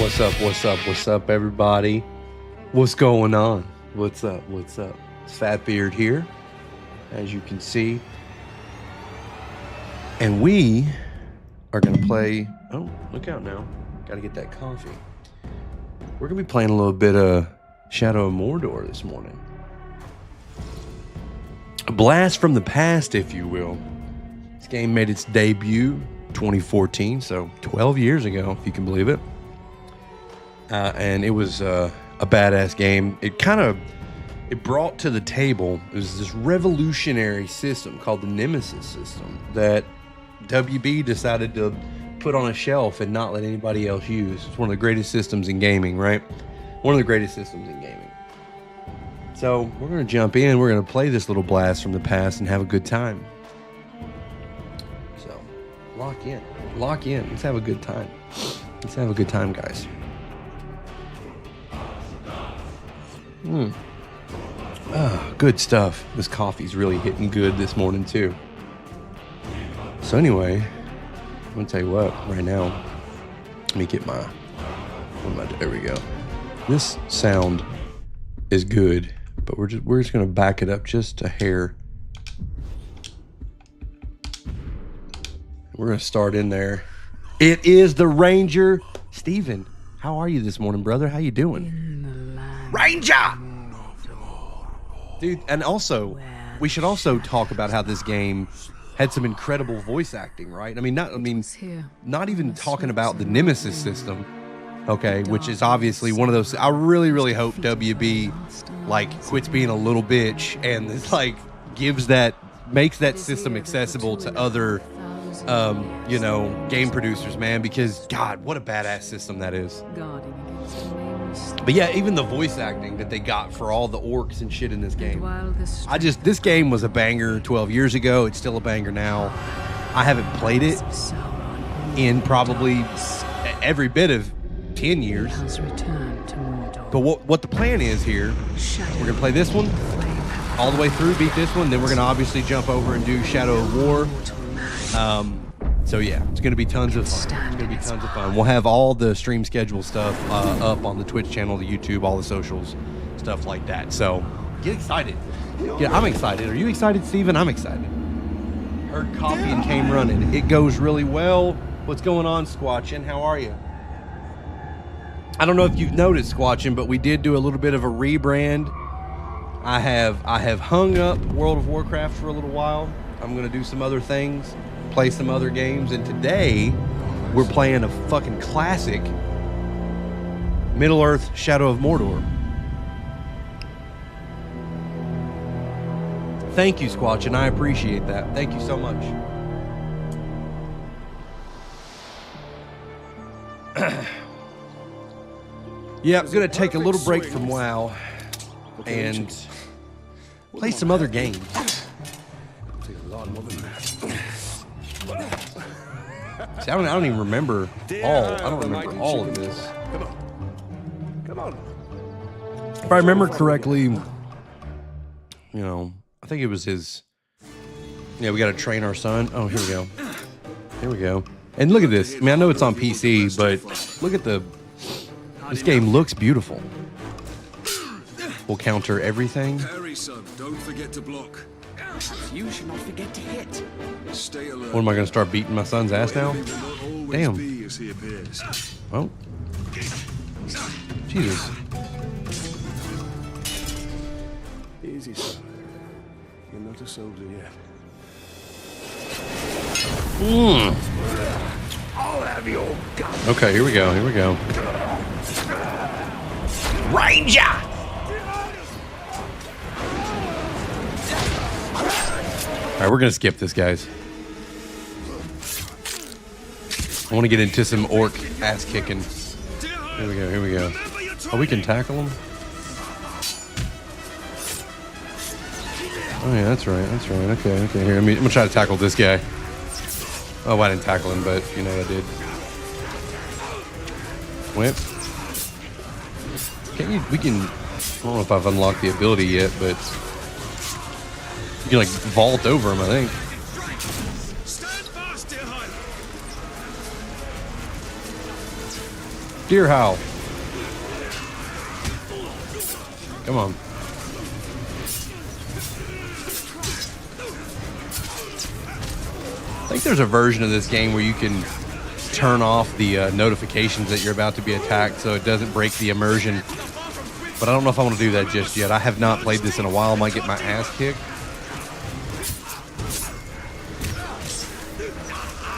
What's up? What's up? What's up, everybody? What's going on? What's up? What's up? It's Fatbeard here, as you can see. And we are going to play... Oh, look out now. Got to get that coffee. We're going to be playing a little bit of Shadow of Mordor this morning. A blast from the past, if you will. This game made its debut 2014, so 12 years ago, if you can believe it. And it was a badass game. It brought to the table, it was this revolutionary system called the Nemesis system that WB decided to put on a shelf and not let anybody else use. It's one of the greatest systems in gaming, right? One of the greatest systems in gaming. So we're going to jump in. We're going to play this little blast from the past and have a good time. So lock in. Lock in. Let's have a good time. Let's have a good time, guys. Good stuff. This coffee's really hitting good this morning too. So anyway, I'm gonna tell you what, right now, let me get my, there we go. This sound is good, but we're just gonna back it up just a hair. We're gonna start in there. It is the Ranger. Steven, how are you this morning, brother? How you doing? Ranger! Dude, and also, we should also talk about how this game had some incredible voice acting, right? Not even talking about the Nemesis system, okay, which is obviously one of those. I really hope WB quits being a little bitch and makes that system accessible to other game producers, man, because God, what a badass system that is. But yeah, even the voice acting that they got for all the orcs and shit in this game. This game was a banger 12 years ago. It's still a banger now. I haven't played it in probably every bit of 10 years. But what the plan is here, we're going to play this one all the way through, beat this one, then we're going to obviously jump over and do Shadow of War. So yeah, it's going to be tons of fun. It's going to be tons of fun. We'll have all the stream schedule stuff up on the Twitch channel, the YouTube, all the socials, stuff like that. So get excited. Yeah, I'm excited. Are you excited, Steven? I'm excited. Heard coffee and came running. It goes really well. What's going on, Squatchin? How are you? I don't know if you've noticed, Squatchin, but we did do a little bit of a rebrand. I have hung up World of Warcraft for a little while. I'm going to do some other things, play some other games, and today we're playing a fucking classic, Middle-earth Shadow of Mordor. Thank you, Squatch, and I appreciate that. Thank you so much. Yeah, I'm going to take a little break from WoW and play some other games. See, I don't even remember all. I don't remember all of this. Come on. If I remember correctly, I think it was his. Yeah, we got to train our son. Oh, here we go. Here we go. And look at this. I know it's on PC, but look at this game looks beautiful. We'll counter everything. Harry, son, don't forget to block. You should not forget to hit. Stay alert. What am I going to start beating my son's ass now? Damn. Well, Jesus. Easy, son. You're not a soldier yet. I'll have your gun. Okay, here we go. Here we go. Ranger! All right, we're gonna skip this, guys. I want to get into some orc ass kicking. Here we go. Here we go. Oh, we can tackle him. Oh yeah, that's right. That's right. Okay. Here, I'm gonna try to tackle this guy. Oh, I didn't tackle him, but you know what I did. Whip. We can. I don't know if I've unlocked the ability yet, but. You can vault over him, I think. Deer Howl. Come on. I think there's a version of this game where you can turn off the notifications that you're about to be attacked so it doesn't break the immersion. But I don't know if I want to do that just yet. I have not played this in a while. I might get my ass kicked.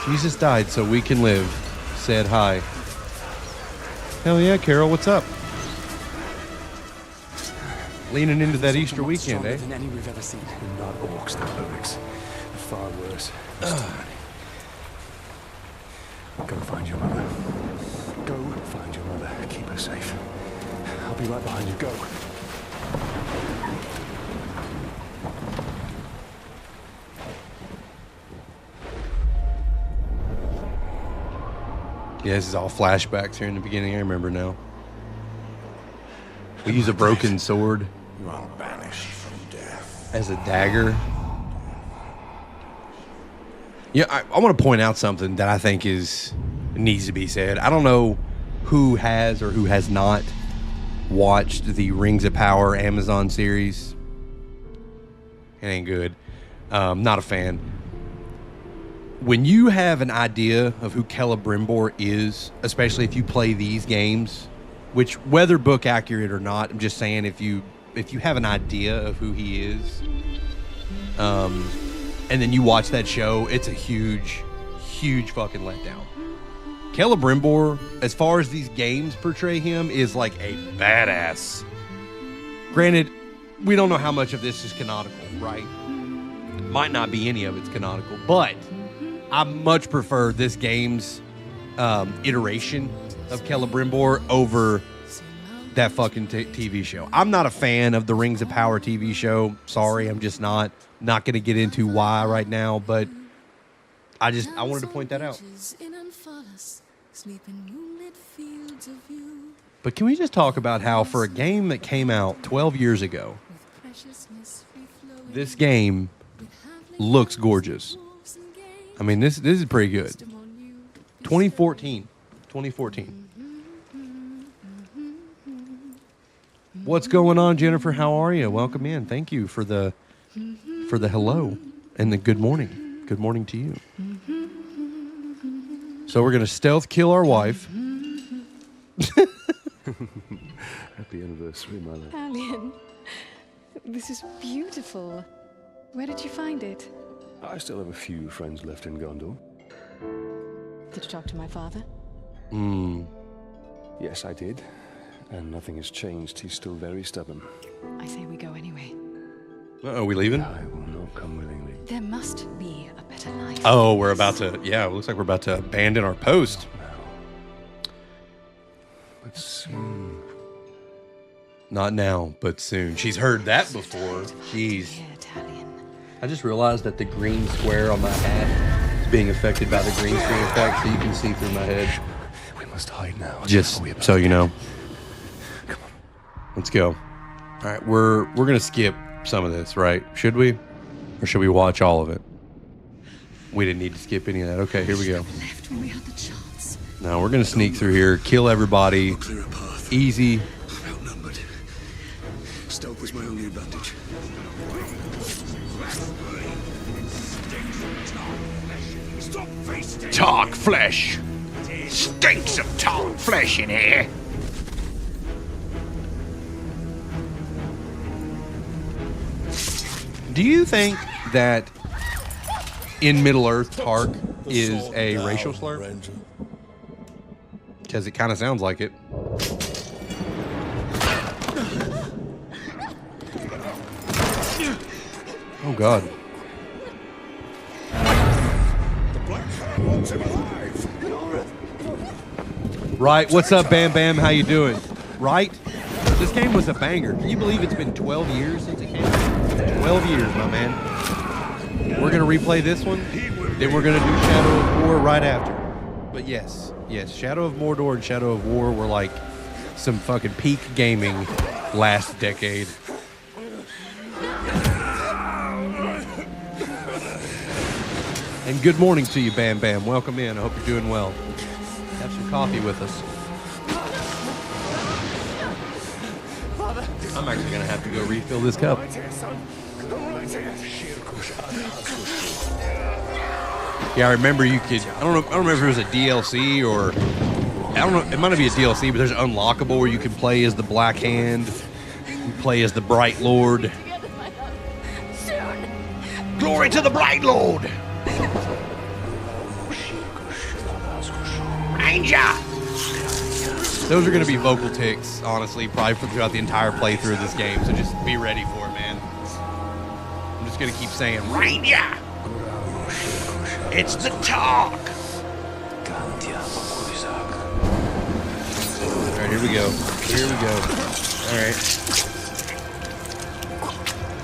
Jesus died so we can live. Said hi. Hell yeah, Carol, what's up? Leaning into that Easter weekend, eh? Than any we've ever seen. They're not orcs, they're lyrics. They're far worse. Go find your mother. Go find your mother. Keep her safe. I'll be right behind you. Go. Yeah, this is all flashbacks here in the beginning. I remember now. We use a broken sword. You are banished from death. As a dagger. Yeah, I want to point out something that I think needs to be said. I don't know who has or who has not watched the Rings of Power Amazon series. It ain't good. Not a fan. When you have an idea of who Celebrimbor is, especially if you play these games, which whether book accurate or not, I'm just saying if you have an idea of who he is, and then you watch that show, it's a huge, huge fucking letdown. Celebrimbor, as far as these games portray him, is like a badass. Granted, we don't know how much of this is canonical, right? Might not be any of it's canonical, but I much prefer this game's iteration of Celebrimbor over that fucking TV show. I'm not a fan of the Rings of Power TV show. Sorry, I'm just not going to get into why right now, but I wanted to point that out. But can we just talk about how for a game that came out 12 years ago, this game looks gorgeous. I mean, this is pretty good. 2014. What's going on, Jennifer? How are you? Welcome in. Thank you for the hello and the good morning. Good morning to you. So we're gonna stealth kill our wife. Happy anniversary, my love. Alien, this is beautiful. Where did you find it? I still have a few friends left in Gondor. Did you talk to my father? Yes, I did. And nothing has changed. He's still very stubborn. I say we go anyway. Are we leaving? I will not come willingly. There must be a better life. Oh, we're about to, it looks like we're about to abandon our post. But soon. Not now, but soon. She's heard that before. Jeez. I just realized that the green square on my hat is being affected by the green screen effect, so you can see through my head. We must hide now. Just so you know. Come on. Let's go. All right, we're gonna skip some of this, right? Should we? Or should we watch all of it? We didn't need to skip any of that. Okay, here we go. Left when we had the chance. Now we're gonna sneak through here, kill everybody. Clear a path. Easy. I'm outnumbered. Stealth is my only advantage. Talk flesh. Stinks of talk flesh in here. Do you think that in Middle-earth, Tark is a racial slur? Because it kind of sounds like it. Oh, God. The Black Hand wants him alive. Right, what's up, Bam Bam? How you doing? Right? This game was a banger. Can you believe it's been 12 years since it came out? 12 years, my man. We're going to replay this one, then we're going to do Shadow of War right after. But yes, Shadow of Mordor and Shadow of War were like some fucking peak gaming last decade. And good morning to you, Bam Bam. Welcome in. I hope you're doing well. Have some coffee with us. I'm actually gonna have to go refill this cup. Right here, son. Come right here. Yeah, I remember you could. I don't remember if it was a DLC or. I don't know. It might not be a DLC, but there's an unlockable where you can play as the Black Hand, you play as the Bright Lord. Glory to the Bright Lord! Ranger! Those are going to be vocal tics, honestly, probably throughout the entire playthrough of this game. So just be ready for it, man. I'm just going to keep saying, Ranger! It's the talk! All right, here we go. Here we go. All right.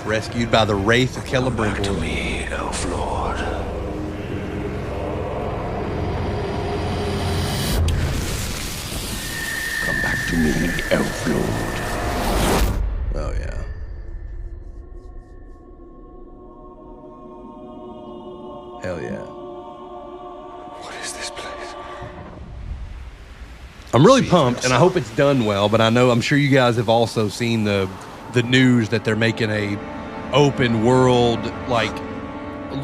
Rescued by the Wraith of Celebrimbor. To me, Elf Lord. Come back to me, Elf Lord. Oh, yeah. Hell yeah. What is this place? I'm really pumped, and I hope it's done well, but I'm sure you guys have also seen the news that they're making a open world, like,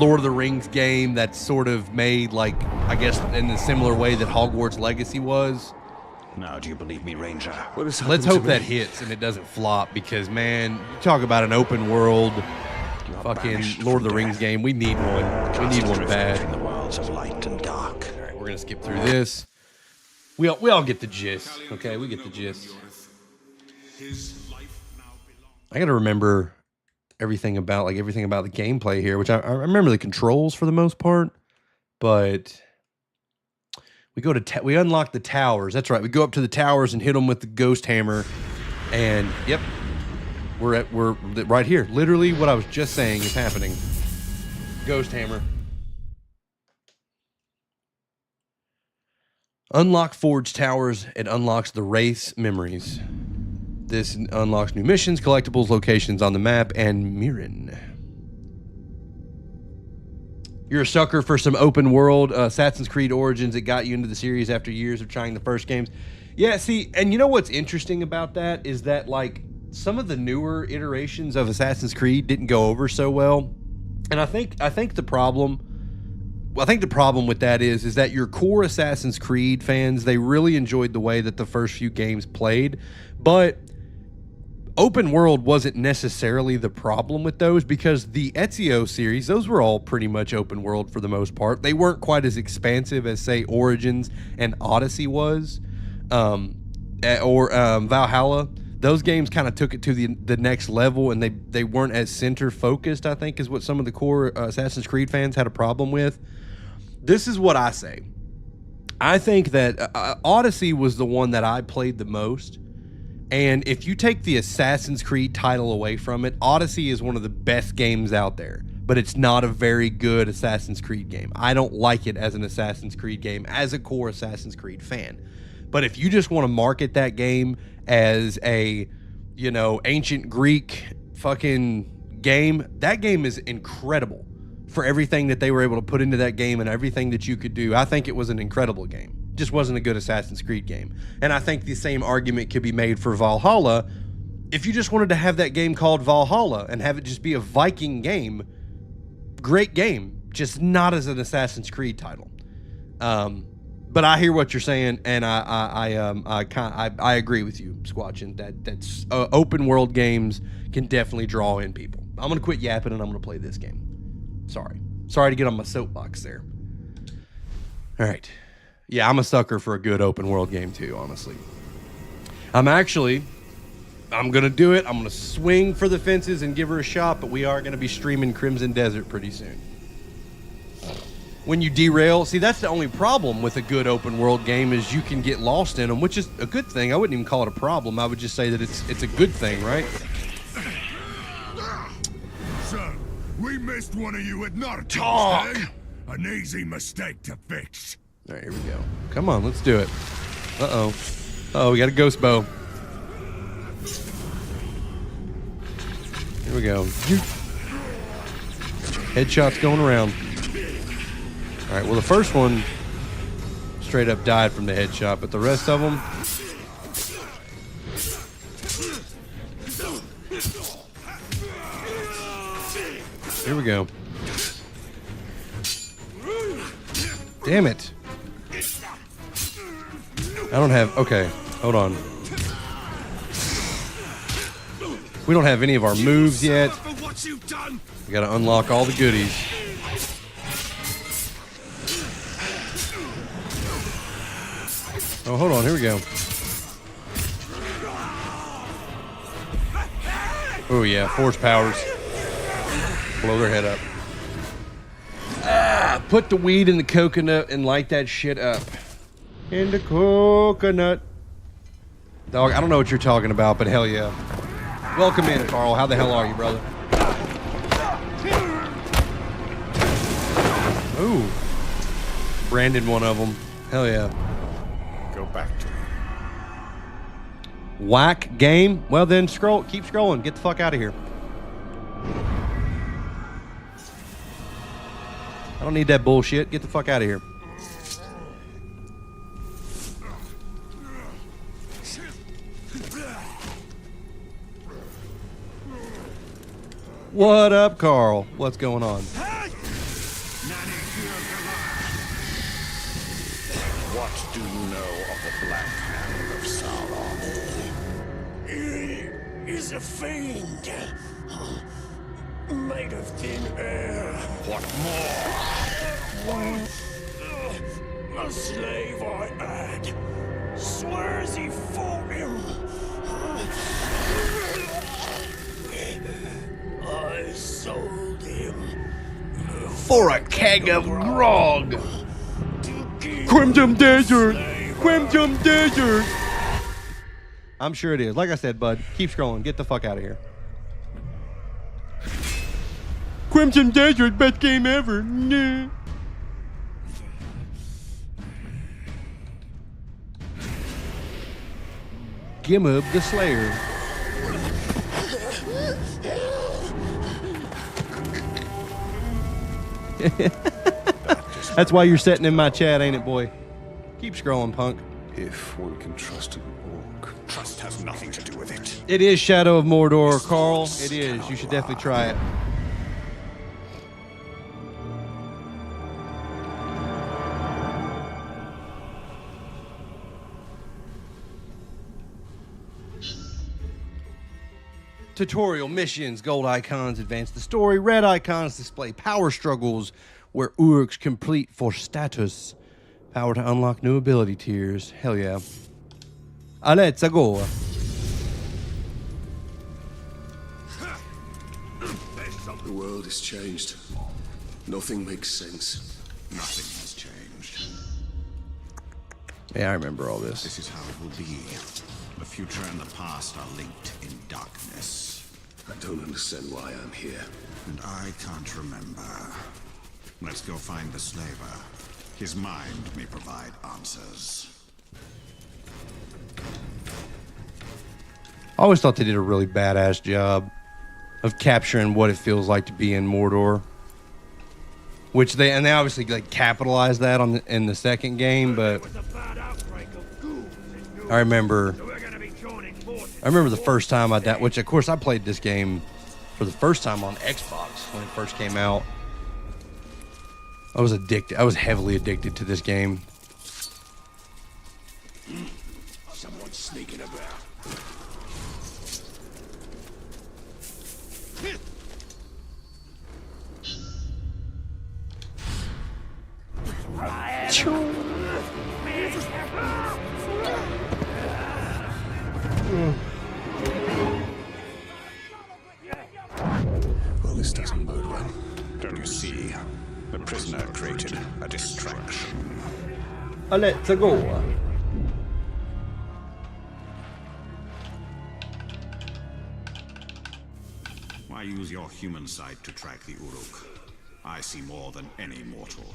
Lord of the Rings game that's sort of made, like, I guess in a similar way that Hogwarts Legacy was. Now, do you believe me, Ranger? What is Let's hope that hits and it doesn't flop, because, man, you talk about an open world fucking Lord of the Rings game. We need one. We need one bad. The worlds of light and dark. All right, we're going to skip through this. We all get the gist, okay? We get the gist. I got to remember everything about the gameplay here, which I remember the controls for the most part, but we unlock the towers. That's right. We go up to the towers and hit them with the ghost hammer, and yep, we're right here. Literally, what I was just saying is happening. Ghost hammer. Unlock Forge Towers. It unlocks the Wraith's memories. This unlocks new missions, collectibles, locations on the map, and Mirren. You're a sucker for some open world Assassin's Creed Origins. It got you into the series after years of trying the first games. Yeah, see, and you know what's interesting about that is that, like, some of the newer iterations of Assassin's Creed didn't go over so well. And I think the problem with that is that your core Assassin's Creed fans, they really enjoyed the way that the first few games played, but open world wasn't necessarily the problem with those, because the Ezio series, those were all pretty much open world for the most part. They weren't quite as expansive as, say, Origins and Odyssey was, or Valhalla. Those games kind of took it to the next level, and they weren't as center focused, I think, is what some of the core Assassin's Creed fans had a problem with. This is what I say. I think that Odyssey was the one that I played the most. And if you take the Assassin's Creed title away from it, Odyssey is one of the best games out there. But it's not a very good Assassin's Creed game. I don't like it as an Assassin's Creed game, as a core Assassin's Creed fan. But if you just want to market that game as a, ancient Greek fucking game, that game is incredible for everything that they were able to put into that game and everything that you could do. I think it was an incredible game. Just wasn't a good Assassin's Creed game. And I think the same argument could be made for Valhalla. If you just wanted to have that game called Valhalla and have it just be a Viking game, great game, just not as an Assassin's Creed title. But I hear what you're saying, and I agree with you, Squatchin. That's open world games can definitely draw in people. I'm gonna quit yapping and I'm gonna play this game. Sorry to get on my soapbox there. All right. Yeah, I'm a sucker for a good open world game too, honestly. I'm going to do it. I'm going to swing for the fences and give her a shot, but we are going to be streaming Crimson Desert pretty soon. When you derail, see, that's the only problem with a good open world game is you can get lost in them, which is a good thing. I wouldn't even call it a problem. I would just say that it's a good thing, right? Son, we missed one of you at Narcos. Talk! An easy mistake to fix. All right, here we go. Come on, let's do it. Uh-oh, we got a ghost bow. Here we go. Headshots going around. All right, well, the first one straight up died from the headshot, but the rest of them... Here we go. Damn it. I don't have... Okay, hold on. We don't have any of our moves yet. We gotta unlock all the goodies. Oh, hold on. Here we go. Oh, yeah. Force powers. Blow their head up. Ah, put the weed in the coconut and light that shit up. In the coconut. Dog, I don't know what you're talking about, but hell yeah. Welcome in, Carl. How the hell are you, brother? Ooh. Branded one of them. Hell yeah. Go back to him. Whack game? Well then, scroll. Keep scrolling. Get the fuck out of here. I don't need that bullshit. Get the fuck out of here. What up, Carl? What's going on? What do you know of the Black Hand of Sauron? He is a fiend, made of thin air. What more? A slave I had swears he fought him. I sold him For a keg of grog. Crimson Desert! Crimson Desert! I'm sure it is. Like I said, bud, keep scrolling. Get the fuck out of here. Crimson Desert, best game ever. Nah. Gimub the Slayer. That's why you're sitting in my chat, ain't it, boy? Keep scrolling, punk. If one can trust an orc. Trust has nothing to do with it. It is Shadow of Mordor, Carl. It is. You should definitely try it. Tutorial missions, gold icons advance the story, red icons display power struggles where Urks complete for status. Power to unlock new ability tiers. Hell yeah. Let's go. The world has changed. Nothing makes sense. Nothing has changed. Yeah, I remember all this. This is how it will be. The future and the past are linked in darkness. I don't understand why I'm here. And I can't remember. Let's go find the slaver. His mind may provide answers. I always thought they did a really badass job of capturing what it feels like to be in Mordor. Which they obviously like capitalized that in the second game, but I remember the first time which of course I played this game for the first time on Xbox when it first came out. I was addicted. I was heavily addicted to this game. Someone's sneaking about. Well, this doesn't bode well. Don't you see? The prisoner created a distraction. Let's go. Why use your human sight to track the Uruk? I see more than any mortal.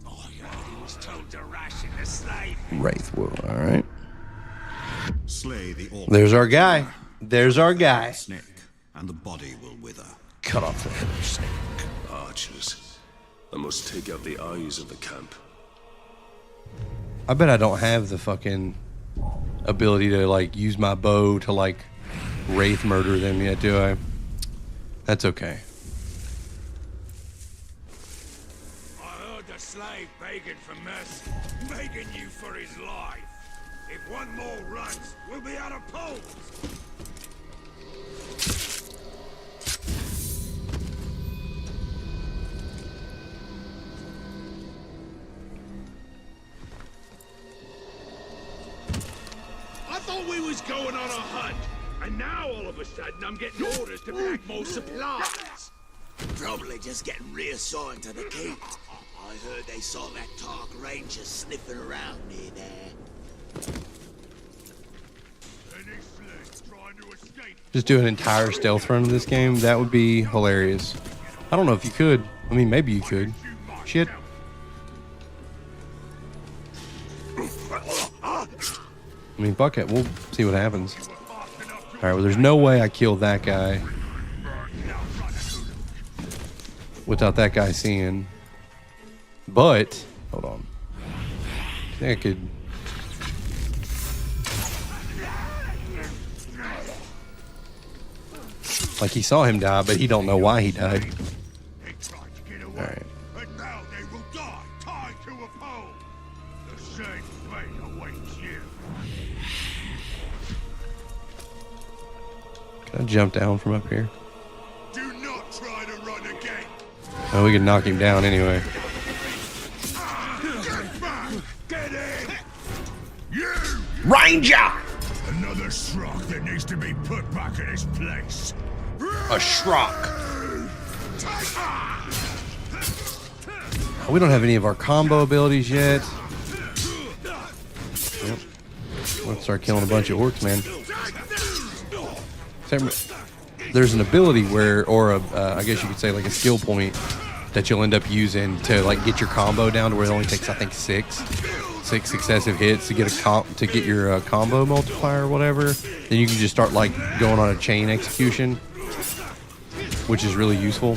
Oh, yeah, he was told to ration the slave. Wraith will, all right. Slay the orc. There's our guy. There's our guy. Snake, and the body will wither. Cut off the head of Snake. Archers. I must take out the eyes of the camp. I bet I don't have the fucking ability to like use my bow to like wraith murder them yet, do I? That's okay. heard the slave begging for mercy, begging you for his life. If one more runs, we'll be out of poles. I thought we was going on a hunt, and now all of a sudden I'm getting orders to pack more supplies. Probably just getting reassigned to the keep. I heard they saw that Tark Ranger sniffing around near there. Any sleds trying to escape? Just do an entire stealth run of this game. That would be hilarious. I don't know if you could. I mean, maybe you could. Shit. I mean, fuck it. We'll see what happens. Alright, well, there's no way I kill that guy without that guy seeing. But, hold on. I think I could... Like, he saw him die, but he don't know why he died. They tried to get away, Alright. and now they will die tied to a pole. The same fate awaits you. Can I jump down from up here? Do not try to run again. Oh, we can knock him down anyway. Get back! Get in! You! Ranger! Another Shrock that needs to be put back in his place. A Shrock. We don't have any of our combo abilities yet. Yep. Let's start killing a bunch of orcs, man. There's an ability where, or a, I guess you could say like a skill point that you'll end up using to like get your combo down to where it only takes, I think, six successive hits to get your combo multiplier or whatever. Then you can just start like going on a chain execution, which is really useful.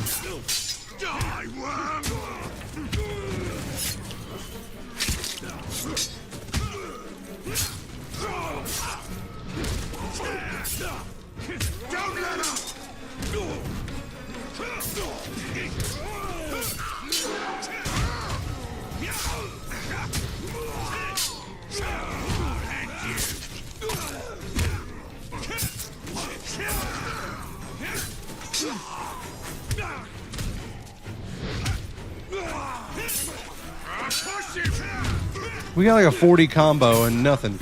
We got like a 40 combo and nothing.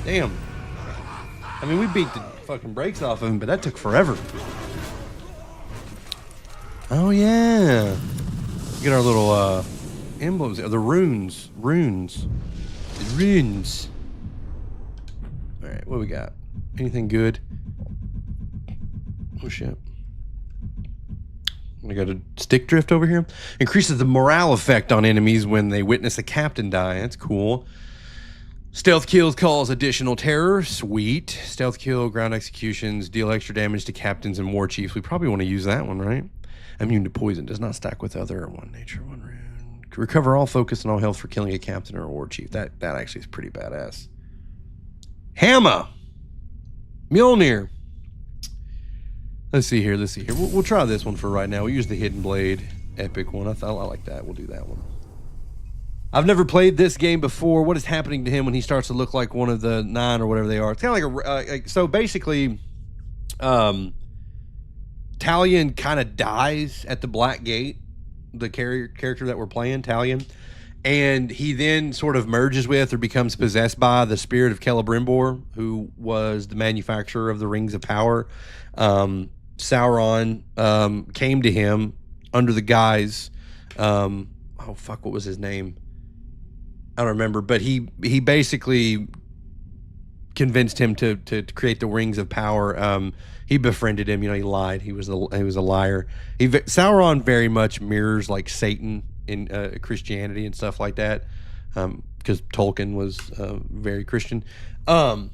Damn. I mean, we beat the fucking brakes off of him, but that took forever. Oh, yeah. Get our little, emblems, the runes. The runes. All right, what do we got? Anything good? Oh, shit. We got a stick drift over here. Increases the morale effect on enemies when they witness a captain die. That's cool. Stealth kills cause additional terror. Sweet. Stealth kill, ground executions, deal extra damage to captains and war chiefs. We probably want to use that one, right? Immune to poison. Does not stack with other. One nature, one rune. Recover all focus and all health for killing a captain or a war chief. That actually is pretty badass. Hammer. Mjolnir. Let's see here. We'll try this one for right now. We'll use the Hidden Blade. Epic one. I like that. We'll do that one. I've never played this game before. What is happening to him when he starts to look like one of the 9 or whatever they are? It's kind of like so basically, Talion kind of dies at the Black Gate, the character that we're playing, Talion, and he then sort of merges with or becomes possessed by the spirit of Celebrimbor, who was the manufacturer of the Rings of Power. Sauron came to him under the guise, oh fuck, what was his name? I don't remember, but he basically convinced him to create the Rings of Power. He befriended him. You know, he lied. He was a liar. Sauron very much mirrors like Satan in Christianity and stuff like that, because Tolkien was very Christian. So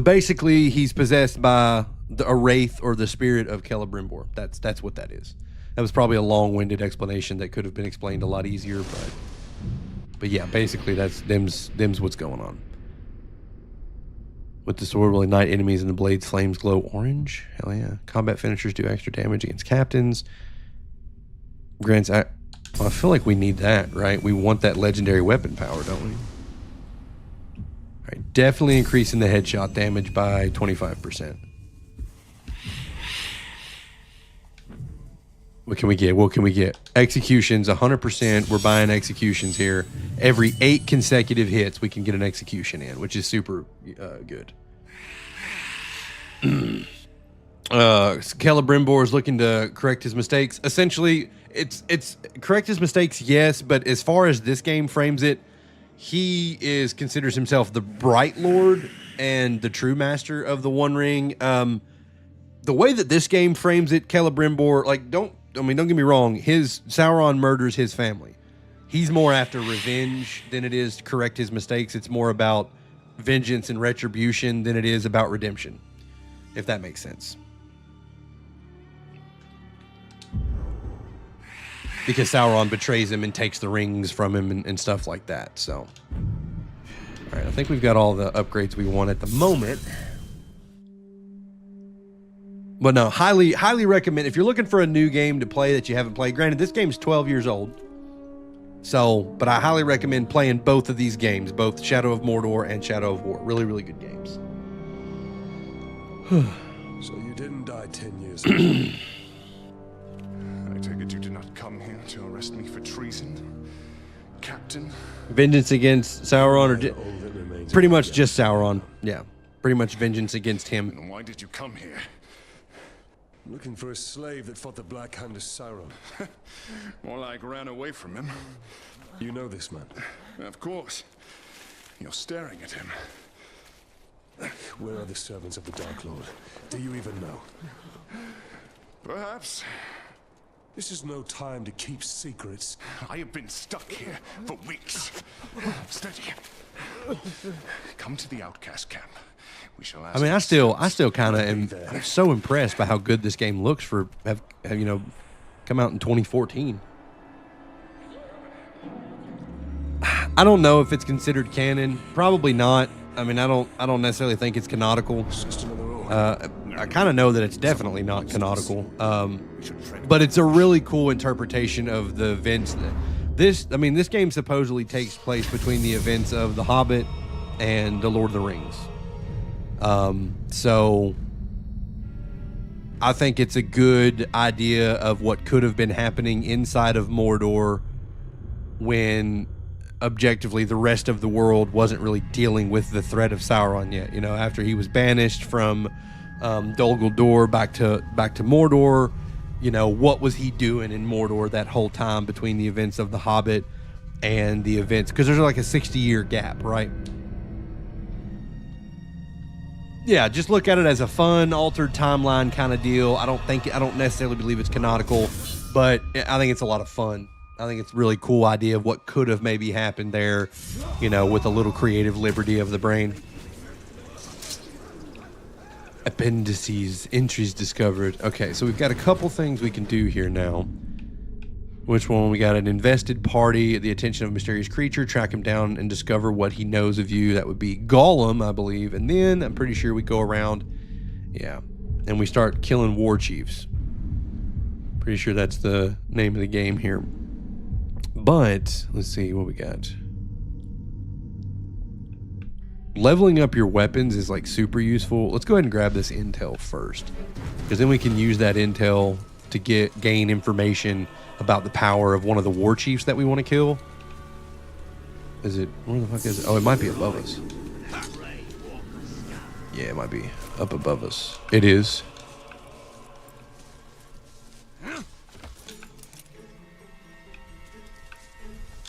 basically, he's possessed by a wraith or the spirit of Celebrimbor. That's what that is. That was probably a long-winded explanation that could have been explained a lot easier, but yeah, basically that's them's what's going on. With the sword will ignite enemies and the blade's flames glow orange. Hell yeah. Combat finishers do extra damage against captains. Grants, I feel like we need that, right? We want that legendary weapon power, don't we? Alright, definitely increasing the headshot damage by 25%. What can we get? What can we get? Executions, 100%. We're buying executions here. Every 8 consecutive hits, we can get an execution in, which is super good. Celebrimbor is looking to correct his mistakes. Essentially, it's correct his mistakes, yes, but as far as this game frames it, he considers himself the Bright Lord and the true master of the One Ring. The way that this game frames it, Celebrimbor, like, don't get me wrong, Sauron murders his family. He's more after revenge than it is to correct his mistakes. It's more about vengeance and retribution than it is about redemption, if that makes sense. Because Sauron betrays him and takes the rings from him and stuff like that. So, all right, I think we've got all the upgrades we want at the moment. But no, highly recommend if you're looking for a new game to play that you haven't played. Granted, this game's 12 years old. So, but I highly recommend playing both of these games, both Shadow of Mordor and Shadow of War. Really, really good games. So you didn't die 10 years ago. I take it you did not come here to arrest me for treason, Captain? Vengeance against Sauron, or pretty much just Sauron. Yeah, pretty much vengeance against him. And why did you come here? Looking for a slave that fought the Black Hand of Sauron. More like ran away from him. You know this man? Of course. You're staring at him. Where are the servants of the Dark Lord? Do you even know? Perhaps. This is no time to keep secrets. I have been stuck here for weeks. Steady. Come to the outcast camp. We shall ask. I mean, I still kind of am so impressed by how good this game looks for have come out in 2014. I don't know if it's considered canon. Probably not. I mean, I don't necessarily think it's canonical. I kind of know that it's definitely not canonical. But it's a really cool interpretation of the events. This game supposedly takes place between the events of The Hobbit and The Lord of the Rings. So I think it's a good idea of what could have been happening inside of Mordor when objectively the rest of the world wasn't really dealing with the threat of Sauron yet. You know, after he was banished from Dol Guldur back to Mordor, you know, what was he doing in Mordor that whole time between the events of The Hobbit and the events? Because there's like a 60-year gap, right? Yeah, just look at it as a fun, altered timeline kind of deal. I don't necessarily believe it's canonical, but I think it's a lot of fun. I think it's a really cool idea of what could have maybe happened there, you know, with a little creative liberty of the brain. Appendices, entries discovered. Okay, so we've got a couple things we can do here now. Which one? We got an invested party at the attention of a mysterious creature. Track him down and discover what he knows of you. That would be Gollum, I believe. And then I'm pretty sure we go around. Yeah. And we start killing war chiefs. Pretty sure that's the name of the game here. But let's see what we got. Leveling up your weapons is like super useful. Let's go ahead and grab this intel first, because then we can use that intel to gain information about the power of one of the war chiefs that we want to kill. Is it, where the fuck is it? Oh, it might be above us. Yeah, it might be up above us. It is.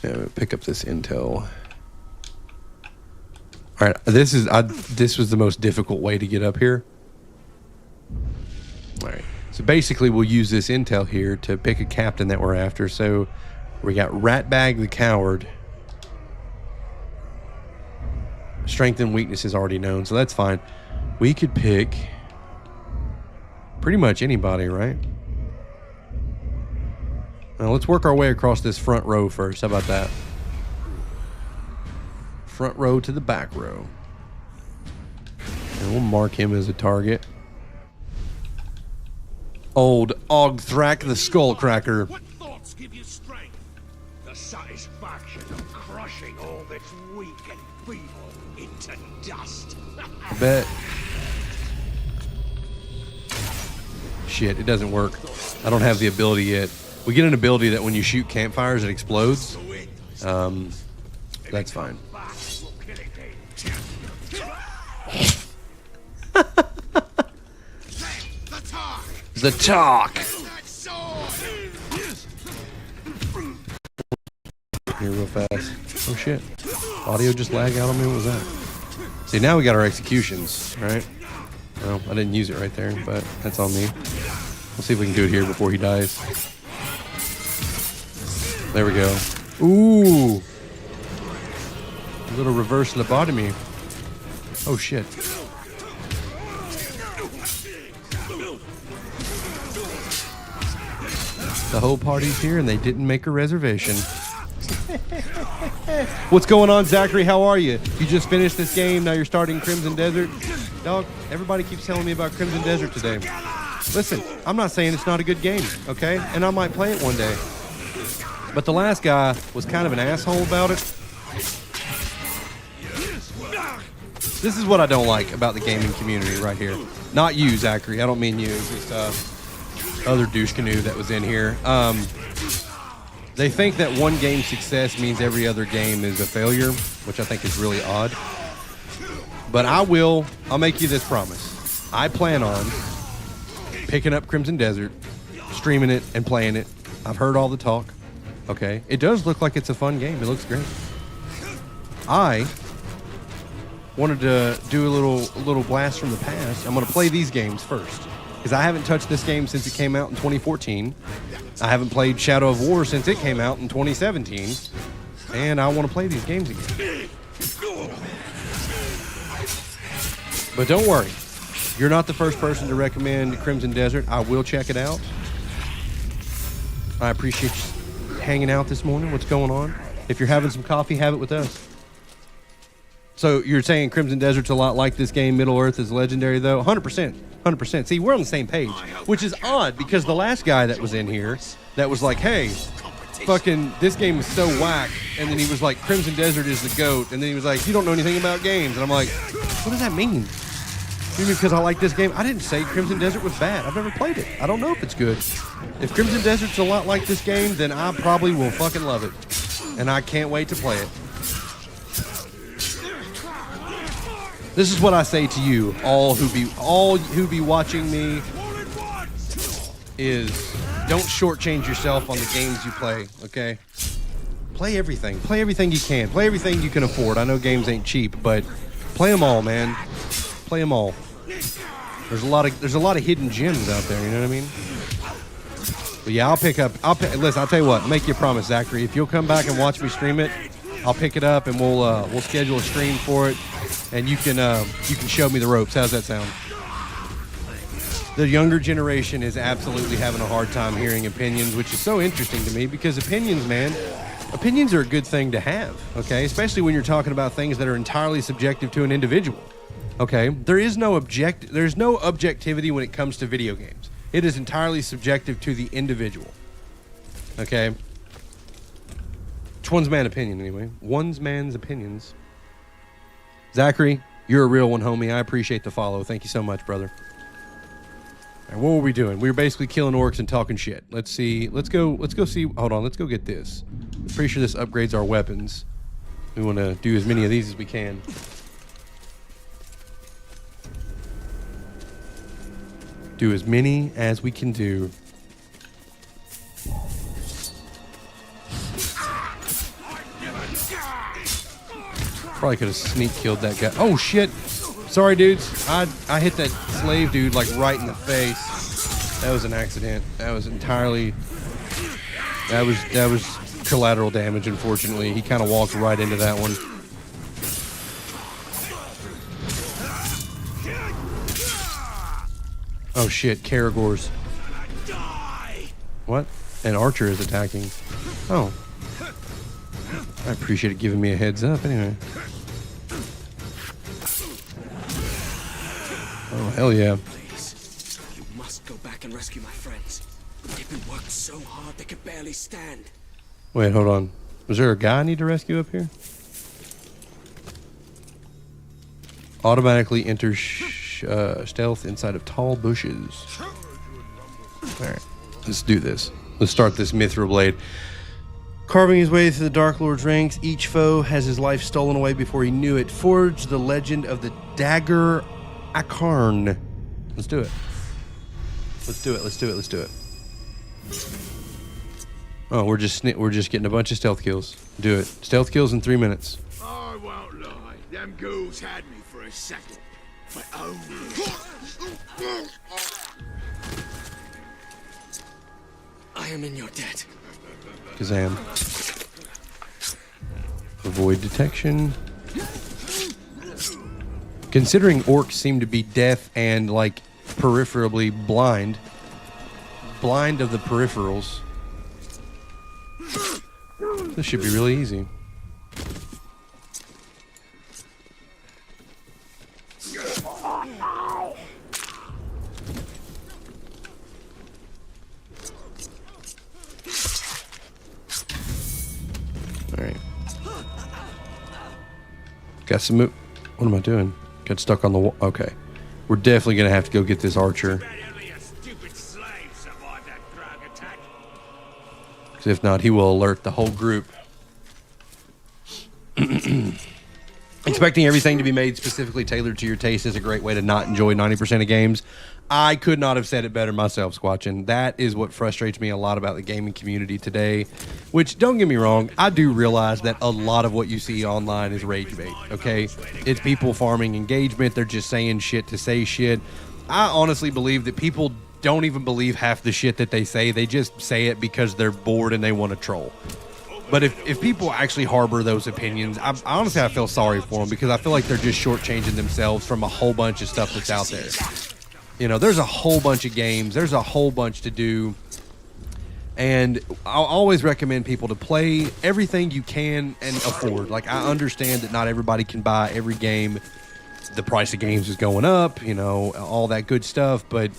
Yeah, pick up this intel. All right, this was the most difficult way to get up here. All right, so basically we'll use this intel here to pick a captain that we're after. So we got Ratbag the Coward. Strength and weakness is already known, so that's fine. We could pick pretty much anybody, right? Now let's work our way across this front row first. How about that? Front row to the back row. And we'll mark him as a target. Old Ogthrak the Skullcracker. What thoughts give you strength? The satisfaction of crushing all that's weak and feeble into dust. I bet. Shit, it doesn't work. I don't have the ability yet. We get an ability that when you shoot campfires, it explodes. That's fine. The talk. Here real fast. Oh shit. Audio just lagged out on me. What was that? See, now we got our executions, right? Well, I didn't use it right there, but that's on me. We'll see if we can do it here before he dies. There we go. Ooh. A little reverse lobotomy. Oh shit. The whole party's here and they didn't make a reservation. What's going on, Zachary? How are you? You just finished this game, now you're starting Crimson Desert? Dog, everybody keeps telling me about Crimson Desert today. Listen, I'm not saying it's not a good game, okay? And I might play it one day. But the last guy was kind of an asshole about it. This is what I don't like about the gaming community right here. Not you, Zachary. I don't mean you. It's just other douche canoe that was in here. They think that one game's success means every other game is a failure, which I think is really odd. But I'll make you this promise. I plan on picking up Crimson Desert, streaming it, and playing it. I've heard all the talk. Okay, it does look like it's a fun game. It looks great. I wanted to do a little blast from the past. I'm going to play these games first because I haven't touched this game since it came out in 2014. I haven't played Shadow of War since it came out in 2017, and I want to play these games again. But don't worry, you're not the first person to recommend Crimson Desert. I will check it out. I appreciate you hanging out this morning. What's going on? If you're having some coffee, have it with us. So you're saying Crimson Desert's a lot like this game, Middle Earth is legendary, though? 100%. 100%. See, we're on the same page, which is odd because the last guy that was in here that was like, hey, fucking, this game is so whack. And then he was like, Crimson Desert is the GOAT. And then he was like, you don't know anything about games. And I'm like, what does that mean? You mean because I like this game? I didn't say Crimson Desert was bad. I've never played it. I don't know if it's good. If Crimson Desert's a lot like this game, then I probably will fucking love it. And I can't wait to play it. This is what I say to you, all who be watching me, is don't shortchange yourself on the games you play, okay? Play everything. Play everything you can. Play everything you can afford. I know games ain't cheap, but play them all, man. Play them all. There's a lot of hidden gems out there, you know what I mean? But yeah, listen, I'll tell you what, make you a promise, Zachary. If you'll come back and watch me stream it, I'll pick it up and we'll schedule a stream for it. And you can show me the ropes. How's that sound? The younger generation is absolutely having a hard time hearing opinions, which is so interesting to me because opinions, man, opinions are a good thing to have, okay? Especially when you're talking about things that are entirely subjective to an individual, okay? There's no objectivity when it comes to video games. It is entirely subjective to the individual, okay? It's one's man's opinion, anyway. One's man's opinions. Zachary, you're a real one, homie. I appreciate the follow. Thank you so much, brother. All right, what were we doing? We were basically killing orcs and talking shit. Let's see. Let's go see. Hold on. Let's go get this. I'm pretty sure this upgrades our weapons. We want to do as many of these as we can. Do as many as we can do. Probably could have sneak killed that guy. Oh shit! Sorry, dudes. I hit that slave dude like right in the face. That was an accident. That was entirely. That was collateral damage. Unfortunately, he kind of walked right into that one. Oh shit! Karagors. What? An archer is attacking. Oh. I appreciate it giving me a heads up anyway. Oh, hell yeah. Please, you must go back and rescue my friends. They've been worked so hard they could barely stand. Wait, hold on. Was there a guy I need to rescue up here? Automatically enter stealth inside of tall bushes. Alright, let's do this. Let's start this Mithril Blade. Carving his way through the Dark Lord's ranks, each foe has his life stolen away before he knew it. Forge the legend of the Dagger Akarn. Let's do it. Let's do it. Let's do it. Let's do it. Oh, we're just getting a bunch of stealth kills. Do it. Stealth kills in 3 minutes. I won't lie. Them ghouls had me for a second. But only. I am in your debt. Kazam. Avoid detection. Considering orcs seem to be deaf and like peripherally blind of the peripherals, this should be really easy. Alright. Got some move. What am I doing? Got stuck on the wall. Okay. We're definitely going to have to go get this archer. Because if not, he will alert the whole group. Expecting everything to be made specifically tailored to your taste is a great way to not enjoy 90% of games. I could not have said it better myself, Squatchin. That is what frustrates me a lot about the gaming community today. Which, don't get me wrong, I do realize that a lot of what you see online is rage bait, okay? It's people farming engagement. They're just saying shit to say shit. I honestly believe that people don't even believe half the shit that they say. They just say it because they're bored and they want to troll. But if people actually harbor those opinions, honestly, I feel sorry for them because I feel like they're just shortchanging themselves from a whole bunch of stuff that's out there. You know, there's a whole bunch of games. There's a whole bunch to do. And I'll always recommend people to play everything you can and afford. Like, I understand that not everybody can buy every game. The price of games is going up, you know, all that good stuff. But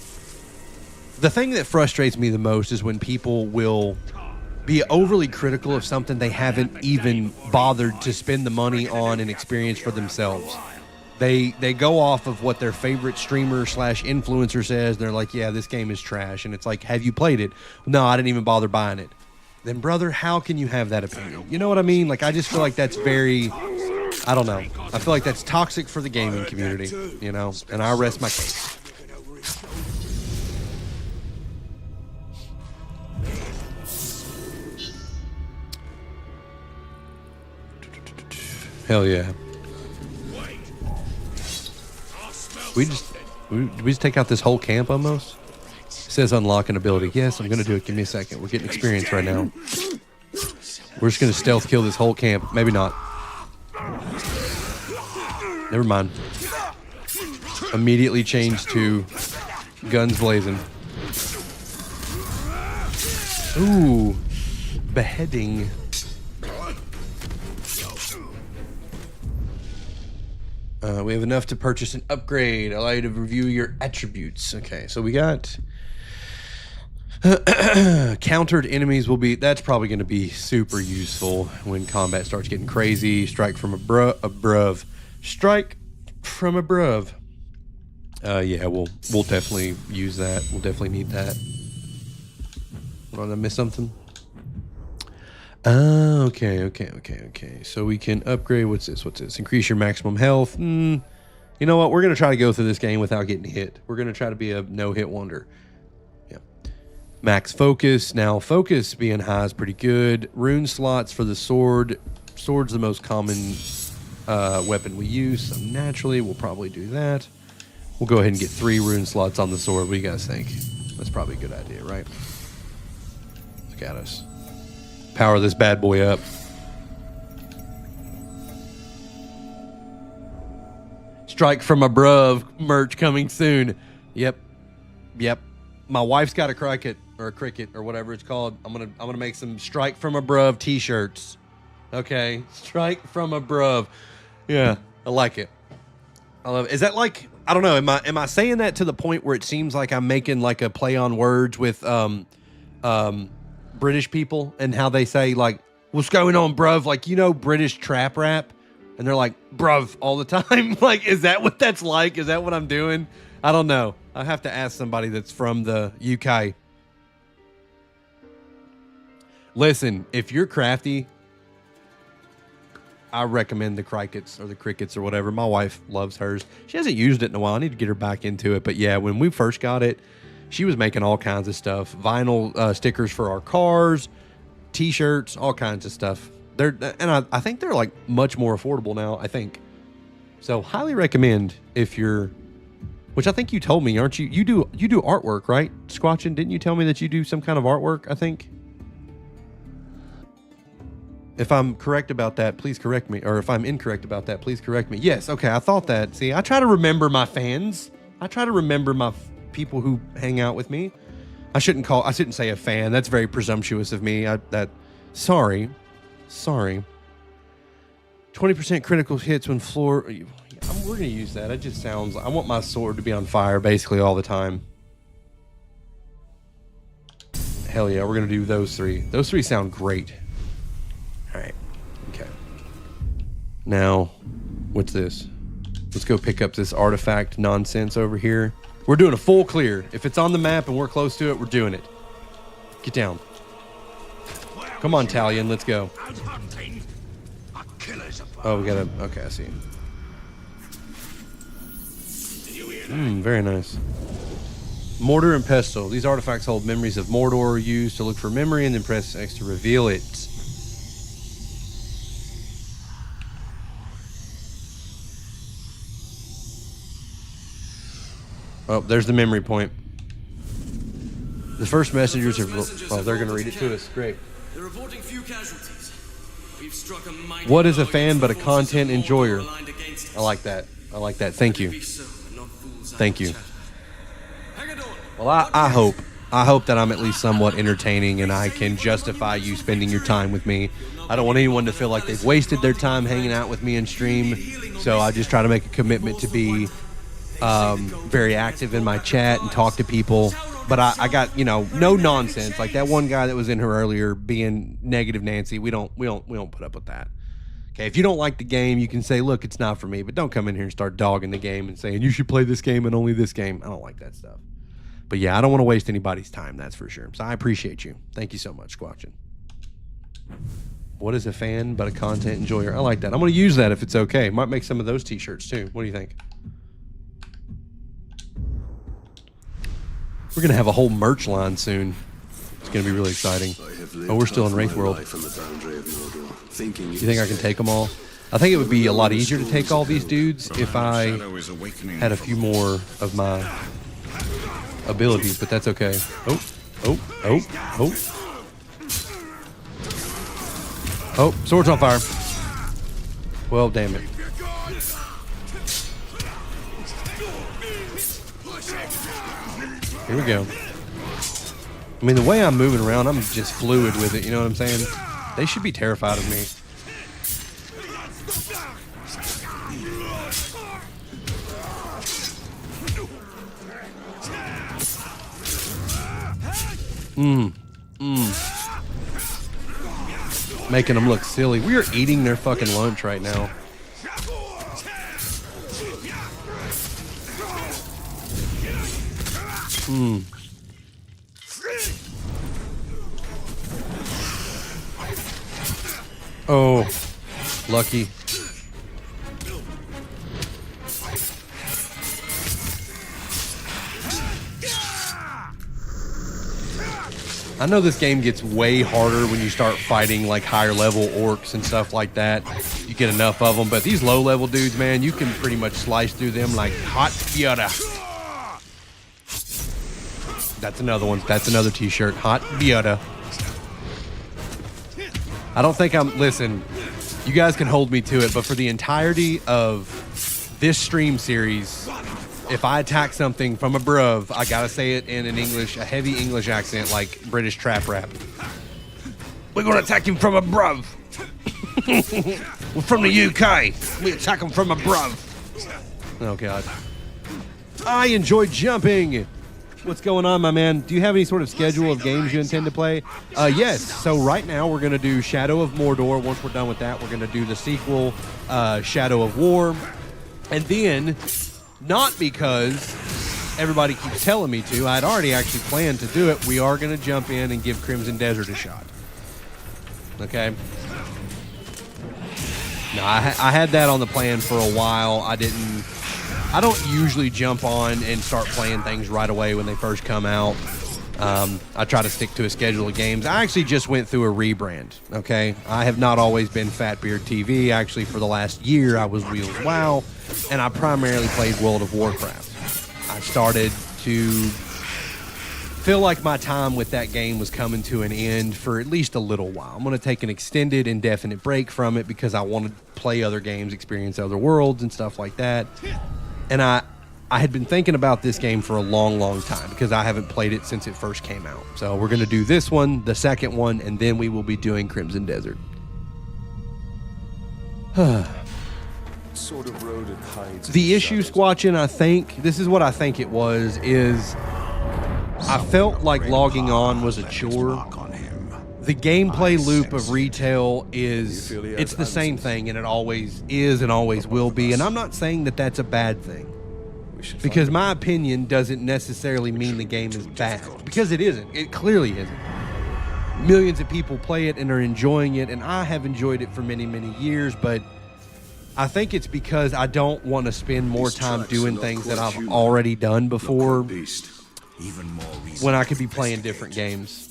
the thing that frustrates me the most is when people will be overly critical of something they haven't even bothered to spend the money on and experience for themselves. They go off of what their favorite streamer / influencer says. They're like, yeah, this game is trash. And it's like, have you played it? No, I didn't even bother buying it. Then, brother, how can you have that opinion? You know what I mean? Like, I just feel like that's very, I don't know. I feel like that's toxic for the gaming community, you know? And I rest my case. Hell yeah. We just take out this whole camp almost? It says unlock an ability. Yes, I'm going to do it. Give me a second. We're getting experience right now. We're just going to stealth kill this whole camp. Maybe not. Never mind. Immediately change to guns blazing. Ooh. Beheading. We have enough to purchase an upgrade. Allow you to review your attributes. Okay, so we got countered enemies will be. That's probably going to be super useful when combat starts getting crazy. Strike from above. Strike from above. Yeah, we'll definitely use that. We'll definitely need that. Did I miss something? Okay. So we can upgrade. What's this? Increase your maximum health. You know what? We're going to try to go through this game without getting hit. We're going to try to be a no-hit wonder. Yeah. Max focus. Now, focus being high is pretty good. Rune slots for the sword. Sword's the most common weapon we use, so naturally we'll probably do that. We'll go ahead and get 3 rune slots on the sword. What do you guys think? That's probably a good idea, right? Look at us. Power this bad boy up. Strike from above merch coming soon. Yep. My wife's got a Cricut, or a cricket or whatever it's called. I'm gonna make some Strike from Above t-shirts. Okay, Strike from Above. Yeah, I like it. I love it. Is that like, I don't know, am I saying that to the point where it seems like I'm making like a play on words with British people and how they say like, what's going on, bruv? Like, you know, British trap rap, and they're like, bruv, all the time. Like, is that what that's like? Is that what I'm doing? I don't know. I have to ask somebody that's from the UK. Listen, if you're crafty, I recommend the crickets or the crickets or whatever. My wife loves hers. She hasn't used it in a while. I need to get her back into it. But yeah, when we first got it, she was making all kinds of stuff. Vinyl stickers for our cars, t-shirts, all kinds of stuff. I think they're like much more affordable now, I think. So highly recommend if you're, which I think you told me, aren't you? You do artwork, right? Squatchin', didn't you tell me that you do some kind of artwork, I think? If I'm correct about that, please correct me. Or if I'm incorrect about that, please correct me. Yes, okay, I thought that. See, I try to remember my fans. I try to remember my people who hang out with me. I shouldn't say a fan. That's very presumptuous of me. Sorry. 20% critical hits when floor. We're going to use that. It just sounds, I want my sword to be on fire basically all the time. Hell yeah, we're going to do those three. Those three sound great. All right. Okay. Now, what's this? Let's go pick up this artifact nonsense over here. We're doing a full clear. If it's on the map and we're close to it, we're doing it. Get down. Come on, Talion. Let's go. Oh, we gotta... Okay, I see. Very nice. Mortar and pestle. These artifacts hold memories of Mordor. Used to look for memory and then press X to reveal it. Oh, there's the memory point. The first messengers have... Oh, they're going to read it to us. Great. They're reporting few casualties. We've struck a mighty... What is a fan but a content enjoyer? I like that. I like that. Thank you. Thank you. Well, I hope that I'm at least somewhat entertaining and I can justify you spending your time with me. I don't want anyone to feel like they've wasted their time hanging out with me in stream. So I just try to make a commitment to be very active in my chat and talk to people. But I got, no nonsense. Like that one guy that was in here earlier being negative Nancy. We don't put up with that. Okay, if you don't like the game, you can say, look, it's not for me. But don't come in here and start dogging the game and saying you should play this game and only this game. I don't like that stuff. But yeah, I don't want to waste anybody's time, that's for sure. So I appreciate you. Thank you so much, Squatchin'. What is a fan but a content enjoyer? I like that. I'm going to use that if it's okay. Might make some of those t-shirts too. What do you think? We're going to have a whole merch line soon. It's going to be really exciting. Oh, we're still in Wraith World. Do you think I can take them all? I think it would be a lot easier to take all these dudes if I had a few more of my abilities, but that's okay. Oh, sword's on fire. Well, damn it. Here we go. I mean, the way I'm moving around, I'm just fluid with it, you know what I'm saying? They should be terrified of me. Making them look silly. We are eating their fucking lunch right now. Oh, lucky. I know this game gets way harder when you start fighting like higher level orcs and stuff like that. You get enough of them, but these low level dudes, man, you can pretty much slice through them like hot butter. That's another one. That's another t-shirt. Hot butter. I don't think listen, you guys can hold me to it, but for the entirety of this stream series, if I attack something from above, I gotta say it in a heavy English accent, like British trap rap. We're gonna attack him from above. We're from the UK. We attack him from above. Oh God. I enjoy jumping. What's going on, my man? Do you have any sort of schedule of games you intend to play? Yes. So right now we're going to do Shadow of Mordor. Once we're done with that, we're going to do the sequel, Shadow of War. And then, not because everybody keeps telling me to, I'd already actually planned to do it. We are going to jump in and give Crimson Desert a shot. Okay? No, I had that on the plan for a while. I don't usually jump on and start playing things right away when they first come out. I try to stick to a schedule of games. I actually just went through a rebrand, okay? I have not always been PHATBEARDTV. Actually, for the last year, I was Wheels WoW, and I primarily played World of Warcraft. I started to feel like my time with that game was coming to an end for at least a little while. I'm going to take an extended, indefinite break from it because I want to play other games, experience other worlds, and stuff like that. And I had been thinking about this game for a long, long time because I haven't played it since it first came out. So we're going to do this one, the second one, and then we will be doing Crimson Desert. Sort of road it hides. The issue, Squatchin', I think, this is what I think it was, is I felt like logging on was a chore. The gameplay loop of retail it's the same thing, and it always is and always will be. And I'm not saying that that's a bad thing, because my opinion doesn't necessarily mean the game is bad, because it isn't. It clearly isn't. Millions of people play it and are enjoying it, and I have enjoyed it for many, many years, but I think it's because I don't want to spend more time doing things that I've already done before when I could be playing different games.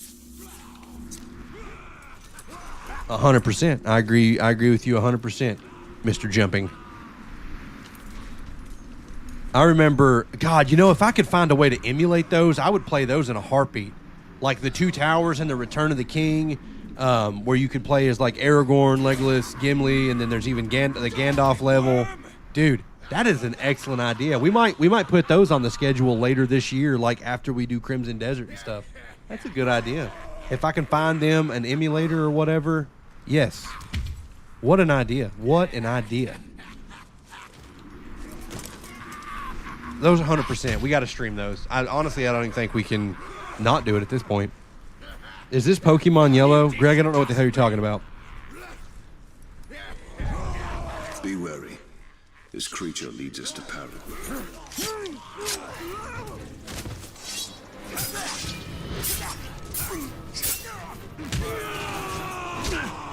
100%. I agree with you 100%, Mr. Jumping. I remember, God, you know, if I could find a way to emulate those, I would play those in a heartbeat. Like the Two Towers and the Return of the King, where you could play as like Aragorn, Legolas, Gimli, and then there's even the Gandalf level. Dude, that is an excellent idea. We might put those on the schedule later this year, like after we do Crimson Desert and stuff. That's a good idea. If I can find them an emulator or whatever, yes. What an idea. What an idea. Those 100%. We got to stream those. Honestly, I don't even think we can not do it at this point. Is this Pokemon Yellow? Greg, I don't know what the hell you're talking about. Be wary. This creature leads us to peril.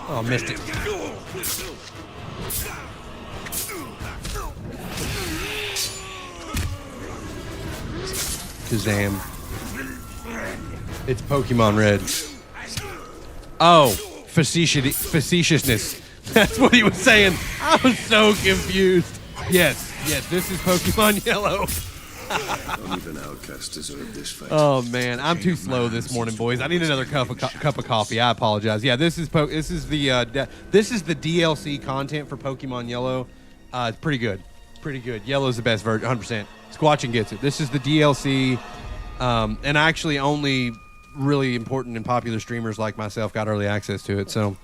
Oh, missed it. Kazam. It's Pokemon Red. Oh, facetiousness. That's what he was saying. I was so confused. Yes, this is Pokemon Yellow. Even outcasts deserve this fate. Oh man, I'm too slow this morning, boys. I need another cup of coffee. I apologize. Yeah, this is the DLC content for Pokemon Yellow. It's pretty good. Pretty good. Yellow's the best version, 100%. Squatchin' gets it. This is the DLC, and actually only really important and popular streamers like myself got early access to it. So,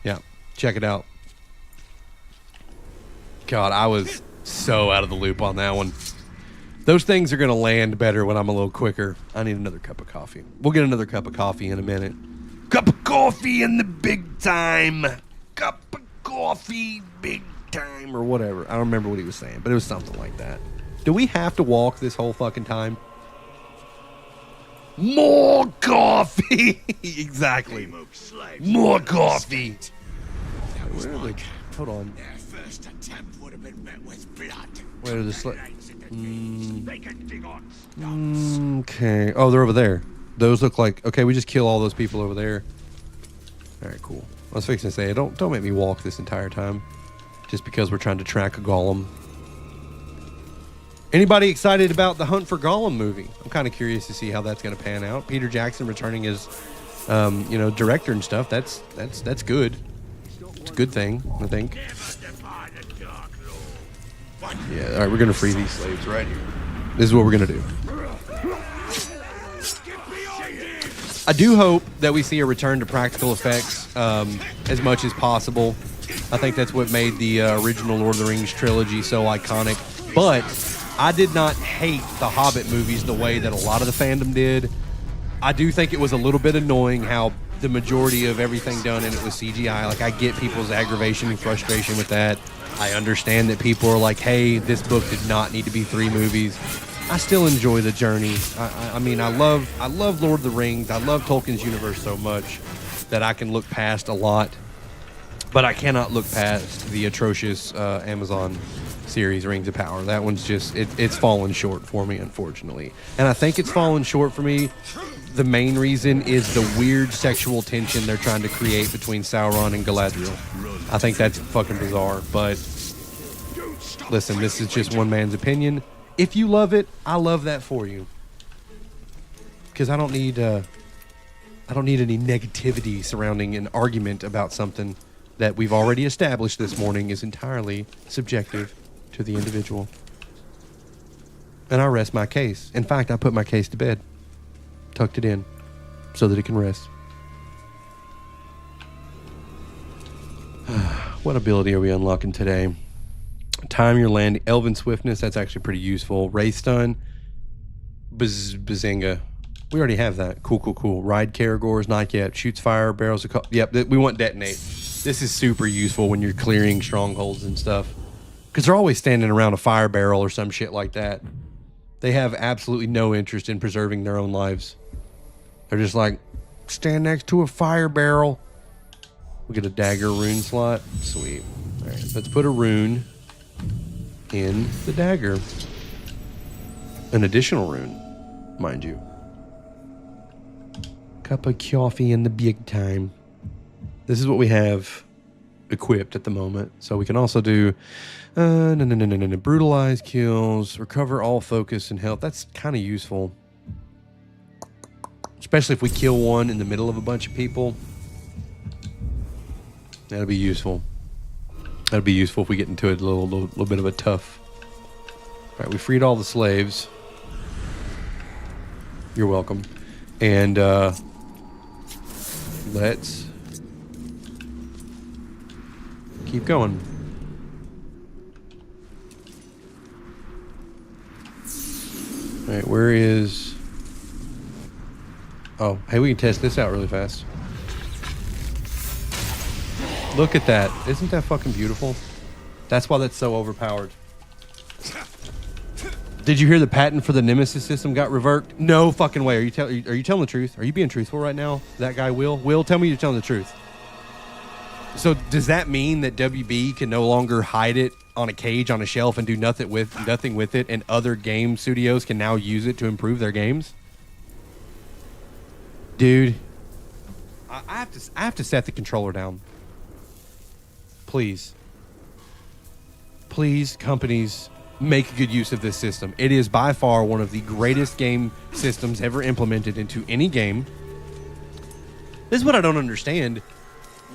yeah, check it out. God, I was so out of the loop on that one. Those things are going to land better when I'm a little quicker. I need another cup of coffee. We'll get another cup of coffee in a minute. Cup of coffee in the big time. Cup of coffee, big time, or whatever. I don't remember what he was saying, but it was something like that. Do we have to walk this whole fucking time? More coffee! Exactly. More coffee. Where are the... Hold on. Their first attempt would have been met with blood. Where are the okay. Oh, they're over there. Those look like... Okay, we just kill all those people over there. Alright, cool. I was fixing to say, don't make me walk this entire time. Just because we're trying to track a golem. Anybody excited about the Hunt for Gollum movie? I'm kind of curious to see how that's going to pan out. Peter Jackson returning as, director and stuff. That's good. It's a good thing, I think. Yeah, all right, we're going to free these slaves right here. This is what we're going to do. I do hope that we see a return to practical effects as much as possible. I think that's what made the original Lord of the Rings trilogy so iconic. But I did not hate the Hobbit movies the way that a lot of the fandom did. I do think it was a little bit annoying how the majority of everything done in it was CGI. Like, I get people's aggravation and frustration with that. I understand that people are like, hey, this book did not need to be 3 movies. I still enjoy the journey. I mean, I love Lord of the Rings. I love Tolkien's universe so much that I can look past a lot. But I cannot look past the atrocious Amazon series, Rings of Power. That one's just, it's fallen short for me, unfortunately. And I think it's fallen short for me. The main reason is the weird sexual tension they're trying to create between Sauron and Galadriel. I think that's fucking bizarre. But listen, this is just one man's opinion. If you love it, I love that for you. Because I don't need any negativity surrounding an argument about something that we've already established this morning is entirely subjective to the individual. And I rest my case. In fact, I put my case to bed, tucked it in, so that it can rest. What ability are we unlocking today? Time your landing. Elven Swiftness, that's actually pretty useful. Ray Stun. Bazinga. We already have that. Cool. Ride Caragors, not yet. Shoots fire, barrels of... Yep, we want Detonate. This is super useful when you're clearing strongholds and stuff. Because they're always standing around a fire barrel or some shit like that. They have absolutely no interest in preserving their own lives. They're just like, stand next to a fire barrel. We'll get a dagger rune slot. Sweet. All right, let's put a rune in the dagger. An additional rune, mind you. Cup of coffee in the big time. This is what we have equipped at the moment. So we can also do brutalize kills, recover all focus and health. That's kind of useful. Especially if we kill one in the middle of a bunch of people. That'll be useful. That'll be useful if we get into a little bit of a tough. All right, we freed all the slaves. You're welcome. And let's keep going. All right, where is... Oh, hey, we can test this out really fast. Look at that. Isn't that fucking beautiful? That's why that's so overpowered. Did you hear the patent for the Nemesis system got revoked? No fucking way. Are you telling the truth? Are you being truthful right now? That guy Will? Will, tell me you're telling the truth. So does that mean that WB can no longer hide it on a cage on a shelf and do nothing with it, and other game studios can now use it to improve their games? Dude, I have to set the controller down. Please, companies, make good use of this system. It is by far one of the greatest game systems ever implemented into any game. This is what I don't understand.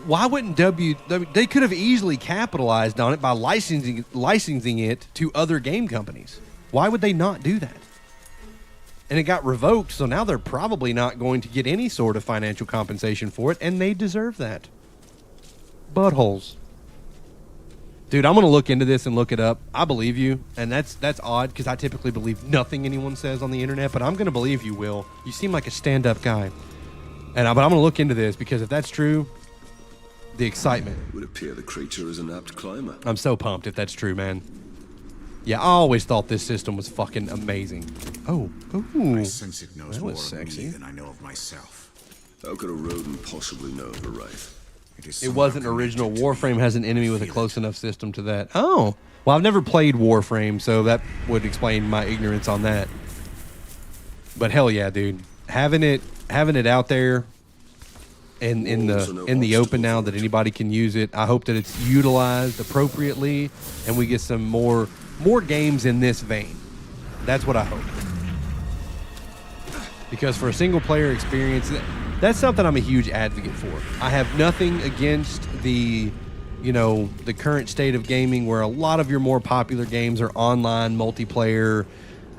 Why wouldn't they could have easily capitalized on it by licensing it to other game companies. Why would they not do that? And it got revoked, so now they're probably not going to get any sort of financial compensation for it, and they deserve that. Buttholes. Dude, I'm going to look into this and look it up. I believe you, and that's odd because I typically believe nothing anyone says on the internet, but I'm going to believe you, Will. You seem like a stand-up guy. But I'm going to look into this because if that's true, the excitement. It would appear the creature is an apt climber. I'm so pumped if that's true, man. Yeah, I always thought this system was fucking amazing. Oh, ooh. I sense it knows more of me than I know of myself. How could a rodent possibly know of a wraith? It wasn't original. Warframe has an enemy with a close enough system to that. Oh, well, I've never played Warframe, so that would explain my ignorance on that. But hell yeah, dude, having it out there and in the open now that anybody can use it. I hope that it's utilized appropriately and we get some more games in this vein. That's what I hope. Because for a single player experience, that's something I'm a huge advocate for. I have nothing against the current state of gaming where a lot of your more popular games are online multiplayer,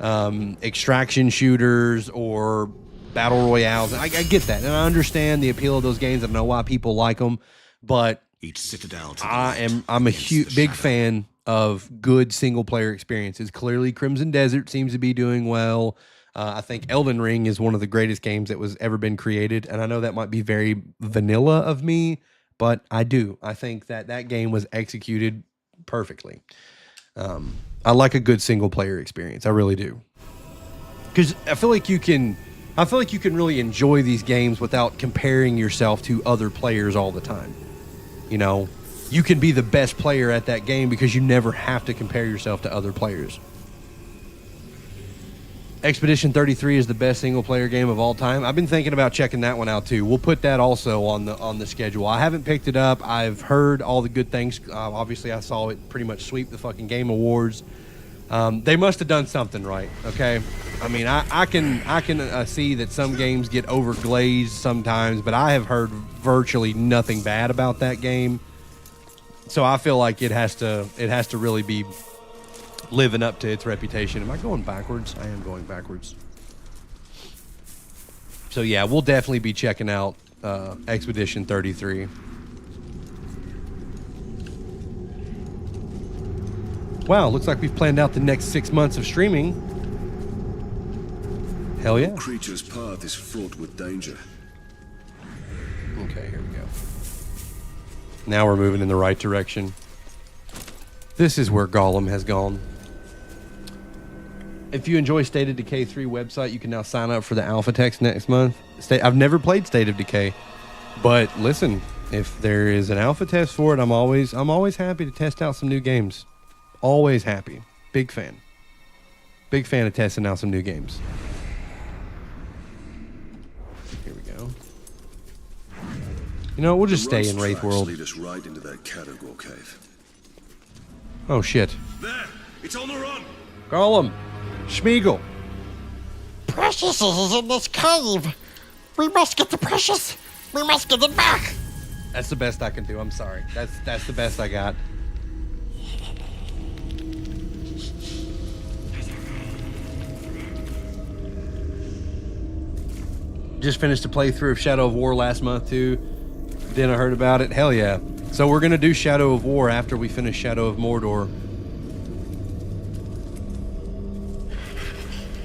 extraction shooters or battle royales. I get that, and I understand the appeal of those games. I know why people like them, but Each citadel I'm a big fan of good single player experiences. Clearly, Crimson Desert seems to be doing well. I think Elden Ring is one of the greatest games that was ever been created, and I know that might be very vanilla of me, but I think that game was executed perfectly. I like a good single player experience. I really do, because I feel like you can really enjoy these games without comparing yourself to other players all the time. You know, you can be the best player at that game because you never have to compare yourself to other players. Expedition 33 is the best single player game of all time. I've been thinking about checking that one out too. We'll put that also on the schedule. I haven't picked it up. I've heard all the good things. Obviously, I saw it pretty much sweep the fucking Game Awards. They must have done something right. Okay, I mean, I can see that some games get overglazed sometimes, but I have heard virtually nothing bad about that game. So I feel like it has to really be living up to its reputation. Am I going backwards? I am going backwards. So yeah, we'll definitely be checking out Expedition 33. Wow, looks like we've planned out the next 6 months of streaming. Hell yeah. The creature's path is fraught with danger. Okay, here we go. Now we're moving in the right direction. This is where Gollum has gone. If you enjoy State of Decay 3 website, you can now sign up for the alpha text next month. I've never played State of Decay, but listen, if there is an alpha test for it, I'm always happy to test out some new games. Always happy. Big fan. Big fan of testing out some new games. Here we go. You know, we'll just stay in Wraith World. Lead us right into that Caragor cave. Oh shit. There! It's on the run! Gollum! Schmeagol! Precious is in this cave. We must get the Precious. We must get it back. That's the best I can do. I'm sorry. That's the best I got. Just finished a playthrough of Shadow of War last month too. Then I heard about it. Hell yeah. So we're gonna do Shadow of War after we finish Shadow of Mordor.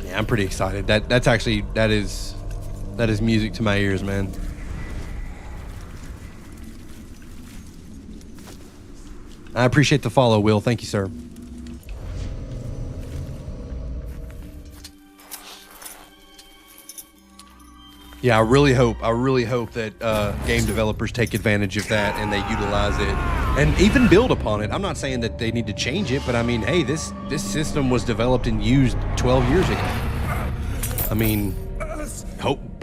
Yeah, I'm pretty excited. That is music to my ears, man. I appreciate the follow, Will. Thank you, sir. Yeah, I really hope that game developers take advantage of that and they utilize it and even build upon it. I'm not saying that they need to change it, but I mean, hey, this system was developed and used 12 years ago. I mean,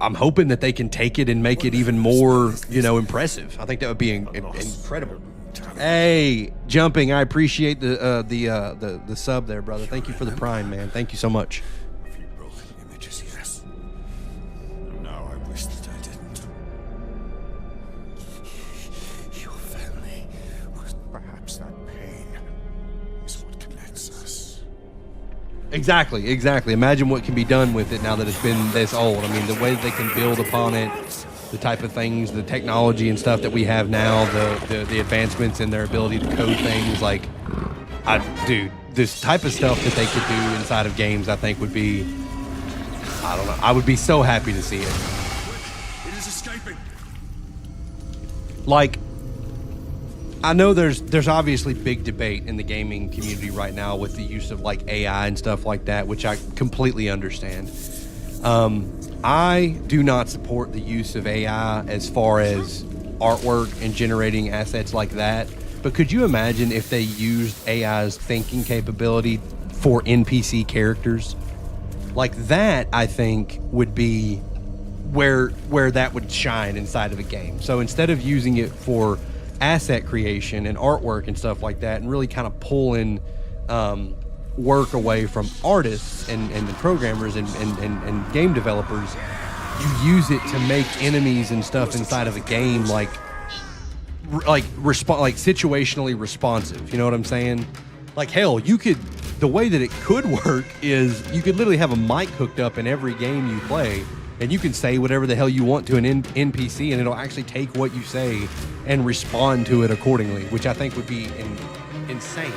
I'm hoping that they can take it and make it even more, impressive. I think that would be incredible. Hey, Jumping, I appreciate the sub there, brother. Thank you for the Prime, man. Thank you so much. Exactly. Imagine what can be done with it now that it's been this old. I mean, the way that they can build upon it, the type of things, the technology and stuff that we have now, the advancements in their ability to code things, dude, this type of stuff that they could do inside of games, I think would be, I don't know, I would be so happy to see it. It is escaping. I know there's obviously big debate in the gaming community right now with the use of AI and stuff like that, which I completely understand. I do not support the use of AI as far as artwork and generating assets like that. But could you imagine if they used AI's thinking capability for NPC characters? That, I think, would be where that would shine inside of a game. So instead of using it for asset creation and artwork and stuff like that, and really kind of pulling work away from artists and programmers and game developers, you use it to make enemies and stuff inside of a game situationally responsive. You know what I'm saying? Hell, you could the way that it could work is you could literally have a mic hooked up in every game you play, and you can say whatever the hell you want to an NPC, and it'll actually take what you say and respond to it accordingly, which I think would be insane.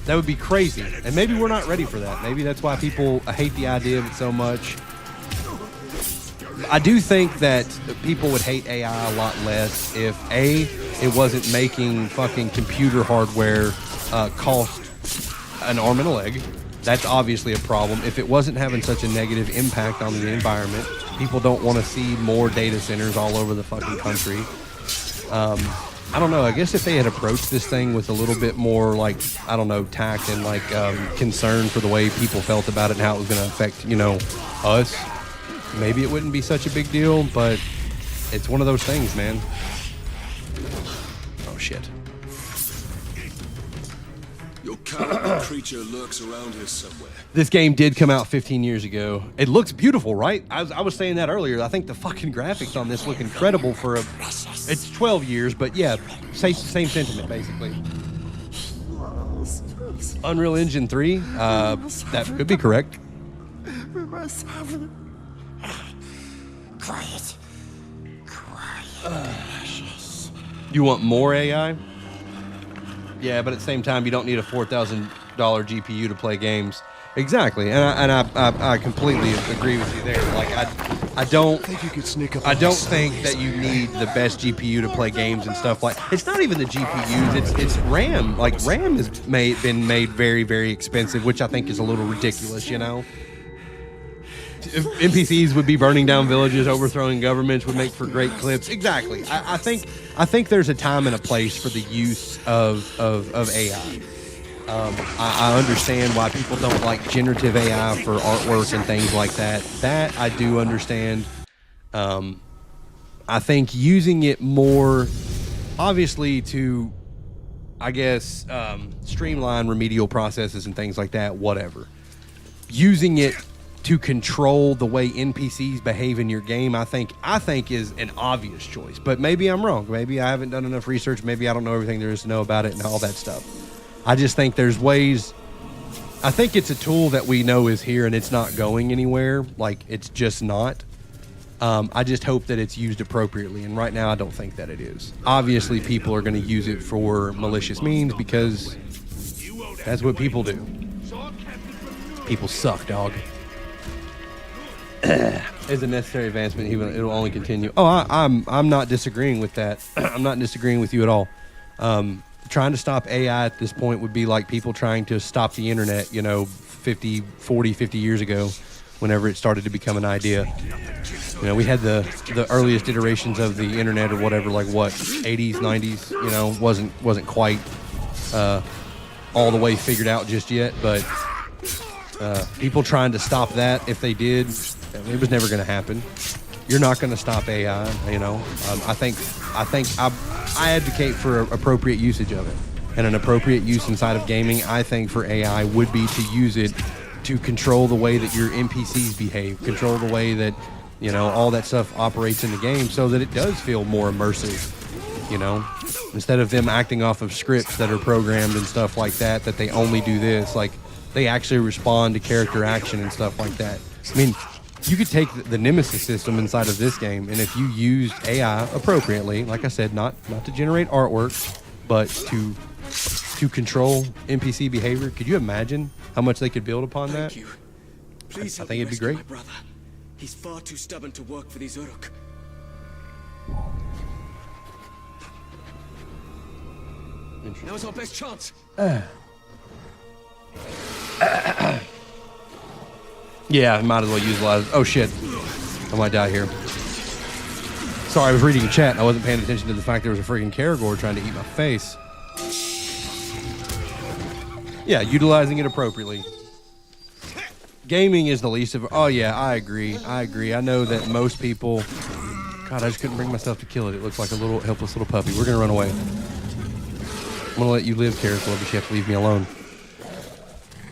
That would be crazy. And maybe we're not ready for that. Maybe that's why people hate the idea of it so much. I do think that people would hate AI a lot less if A, it wasn't making fucking computer hardware cost an arm and a leg. That's obviously a problem. If it wasn't having such a negative impact on the environment, people don't want to see more data centers all over the fucking country. I don't know. I guess if they had approached this thing with a little bit more, like, I don't know, tact and, like, concern for the way people felt about it and how it was going to affect, you know, us, maybe it wouldn't be such a big deal, but it's one of those things, man. Oh, shit. Your cowardly creature lurks around here somewhere. This game did come out 15 years ago. It looks beautiful, right? I was saying that earlier. I think the fucking graphics on this look incredible for a... It's 12 years, but yeah, same sentiment, basically. Unreal Engine 3? That could be correct. We must have it. Quiet. Precious. You want more AI? Yeah, but at the same time, you don't need a $4,000 GPU to play games. Exactly, and I completely agree with you there. Like I don't think you could sneak up. I don't think that you need the best GPU to play games and stuff like. It's not even the GPUs. It's RAM. Like RAM has been made very, very expensive, which I think is a little ridiculous. You know, NPCs would be burning down villages, overthrowing governments, would make for great clips. Exactly. I think there's a time and a place for the use of AI. I understand why people don't like generative AI for artwork and things like that. That I do understand. I think using it more, obviously, to, I guess, streamline remedial processes and things like that, whatever. Using it to control the way NPCs behave in your game, I think is an obvious choice. But maybe I'm wrong. Maybe I haven't done enough research. Maybe I don't know everything there is to know about it and all that stuff. I just think there's ways. I think it's a tool that we know is here and it's not going anywhere. Like, it's just not. I just hope that it's used appropriately. And right now, I don't think that it is. Obviously, people are going to use it for malicious means because that's what people do. People suck, dog. Is a necessary advancement. It'll only continue. Oh, I'm not disagreeing with that. I'm not disagreeing with you at all. Trying to stop AI at this point would be like people trying to stop the internet, 50 years ago, whenever it started to become an idea. We had the earliest iterations of the internet or whatever, like what, 80s, 90s, wasn't quite all the way figured out just yet, but people trying to stop that, if they did, it was never going to happen. You're not going to stop AI, I advocate for appropriate usage of it. And an appropriate use inside of gaming, I think, for AI would be to use it to control the way that your NPCs behave, control the way that, all that stuff operates in the game so that it does feel more immersive, Instead of them acting off of scripts that are programmed and stuff like that they only do this, like, they actually respond to character action and stuff like that. I mean, you could take the Nemesis system inside of this game, and if you used AI appropriately, like I said, not to generate artwork, but to control NPC behavior, could you imagine how much they could build upon that? Thank you. Please I think it'd be great. my brother. He's far too stubborn to work for these Uruk. Now's our best chance. Yeah, might as well use a lot of... Oh, shit. I might die here. Sorry, I was reading a chat and I wasn't paying attention to the fact there was a freaking Karagor trying to eat my face. Yeah, utilizing it appropriately. Gaming is the least of... Oh, yeah, I agree. I know that most people... God, I just couldn't bring myself to kill it. It looks like a little helpless little puppy. We're going to run away. I'm going to let you live, Karagor, but you have to leave me alone.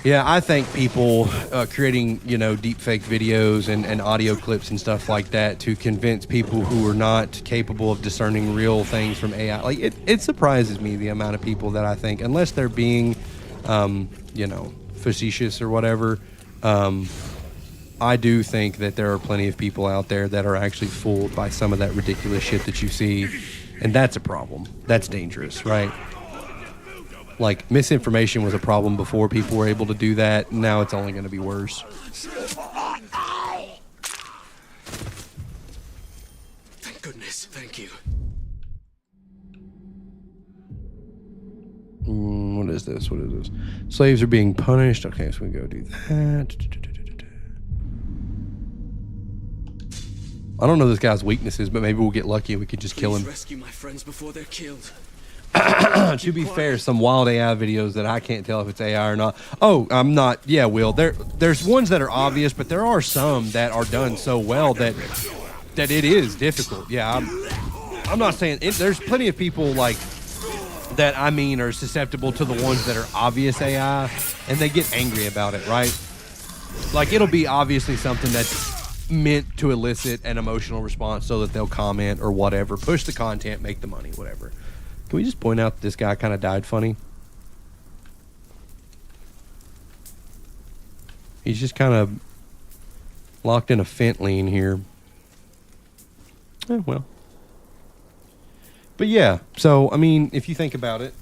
Yeah, I think people creating, deep fake videos and audio clips and stuff like that to convince people who are not capable of discerning real things from AI. Like, it surprises me the amount of people that I think, unless they're being you know, facetious or whatever. I do think that there are plenty of people out there that are actually fooled by some of that ridiculous shit that you see, and that's a problem. That's dangerous, right? Like, misinformation was a problem before people were able to do that. Now it's only going to be worse. Thank goodness. Thank you. What is this? What is this? Slaves are being punished. Okay, so we go do that. I don't know this guy's weaknesses, but maybe we'll get lucky and we could just kill him. Rescue my friends before they're killed. To be fair, some wild AI videos that I can't tell if it's AI or not. Oh, I'm not. Yeah, Will. There's ones that are obvious, but there are some that are done so well that it is difficult. Yeah, I'm not saying there's plenty of people like that. I mean, are susceptible to the ones that are obvious AI, and they get angry about it, right? Like, it'll be obviously something that's meant to elicit an emotional response so that they'll comment or whatever, push the content, make the money, whatever. Can we just point out that this guy kind of died funny? He's just kind of locked in a fent lean here. Oh, well. But yeah, so, I mean, if you think about it,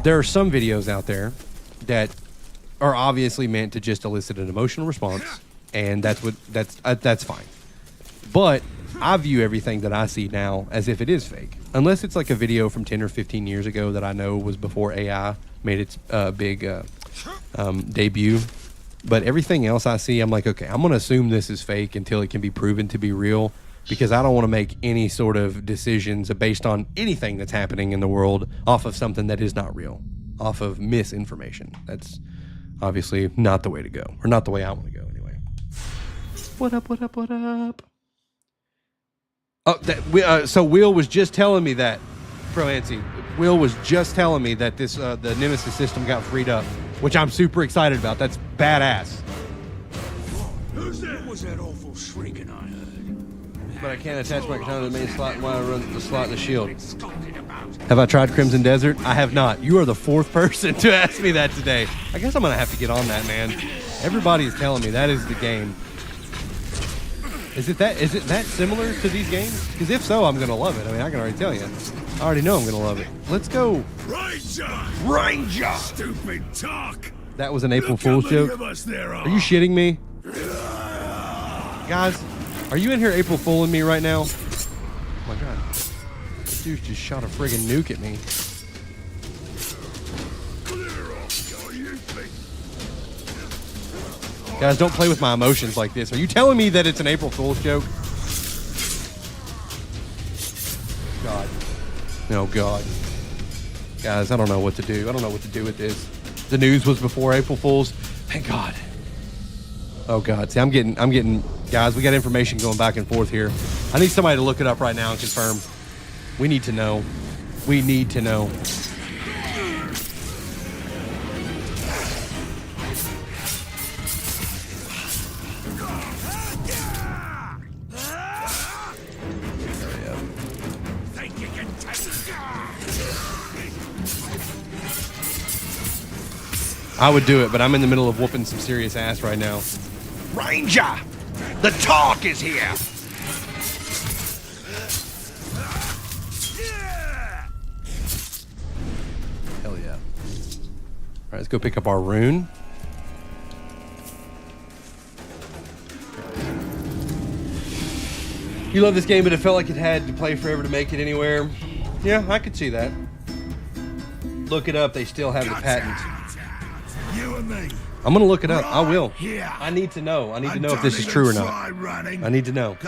there are some videos out there that are obviously meant to just elicit an emotional response, and that's fine. But I view everything that I see now as if it is fake, unless it's like a video from 10 or 15 years ago that I know was before AI made its big debut. But everything else I see, I'm like, okay, I'm going to assume this is fake until it can be proven to be real, because I don't want to make any sort of decisions based on anything that's happening in the world off of something that is not real, off of misinformation. That's obviously not the way to go, or not the way I want to go anyway. What up, what up, what up? Oh, so Will was just telling me that, Pro-Ancy. Will was just telling me that this the Nemesis system got freed up, which I'm super excited about. That's badass. Who's that? What was that awful shrieking I heard? But I can't attach my katana to the main slot while I run the slot in the shield. Have I tried Crimson Desert? I have not. You are the fourth person to ask me that today. I guess I'm going to have to get on that, man. Everybody is telling me that is the game. Is it that similar to these games? Because if so, I'm going to love it. I mean, I can already tell you. I already know I'm going to love it. Let's go. Ranger! Stupid talk! That was an April Fool's joke? Are you shitting me? Guys, are you in here April Fooling me right now? Oh my god. This dude just shot a friggin' nuke at me. Guys, don't play with my emotions like this. Are you telling me that it's an April Fool's joke? God. No, God. Guys, I don't know what to do. I don't know what to do with this. The news was before April Fool's. Thank God. Oh, God. See, I'm getting... Guys, we got information going back and forth here. I need somebody to look it up right now and confirm. We need to know. We need to know. I would do it, but I'm in the middle of whooping some serious ass right now. Ranger! The talk is here! Hell yeah. Alright, let's go pick up our rune. You love this game, but it felt like it had to play forever to make it anywhere. Yeah, I could see that. Look it up, they still have the patent. You and me. I'm gonna look it up. I will. Here. I need to know. I need to know if this is true or not. I need to know.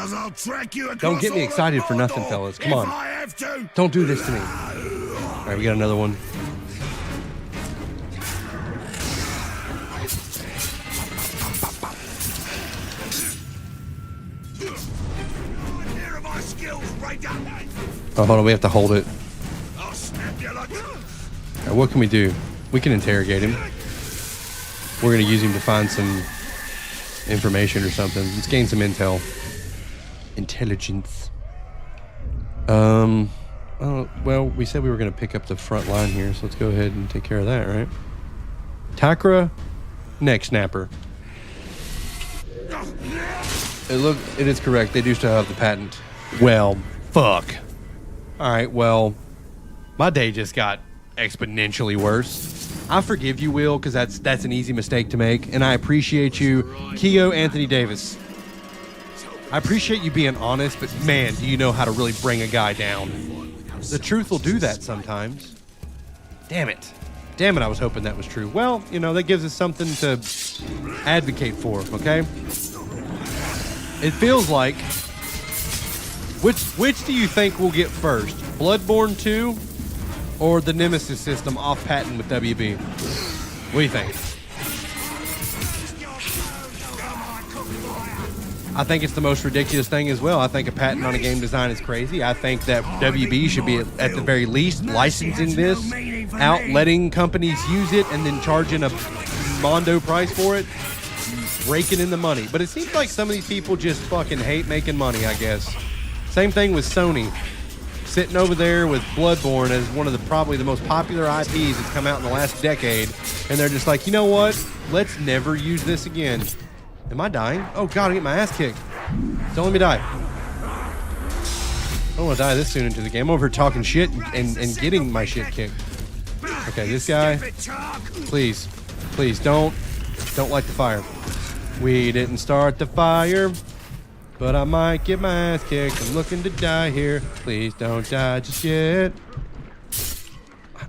Don't get me excited for nothing, fellas. Come on. Don't do this to me. All right, we got another one. Oh, hold on. We have to hold it. All right, what can we do? We can interrogate him. We're going to use him to find some information or something. Let's gain some intel. Intelligence. Well, we said we were going to pick up the front line here, so let's go ahead and take care of that, right? Takra, neck snapper. It is correct. They do still have the patent. Well, fuck. All right, well, my day just got exponentially worse. I forgive you, Will, because that's an easy mistake to make, and I appreciate you, Keogh Anthony Davis. I appreciate you being honest, but man, do you know how to really bring a guy down. The truth will do that sometimes. Damn it. Damn it, I was hoping that was true. Well, you know, that gives us something to advocate for, okay? It feels like... Which do you think we'll get first? Bloodborne 2 or the Nemesis system off patent with WB? What do you think? I think it's the most ridiculous thing as well. I think a patent on a game design is crazy. I think that WB should be, at the very least, licensing this out, letting companies use it, and then charging a mondo price for it, raking in the money. But it seems like some of these people just fucking hate making money, I guess. Same thing with Sony. Sitting over there with Bloodborne as one of the probably the most popular IPs that's come out in the last decade, and they're just like, you know what? Let's never use this again. Am I dying? Oh god, I get my ass kicked. Don't let me die. I don't want to die this soon into the game. I'm over here talking shit and getting my shit kicked. Okay, this guy. Please. Please, don't light the fire. We didn't start the fire, but I might get my ass kicked. I'm looking to die here. Please don't die just yet.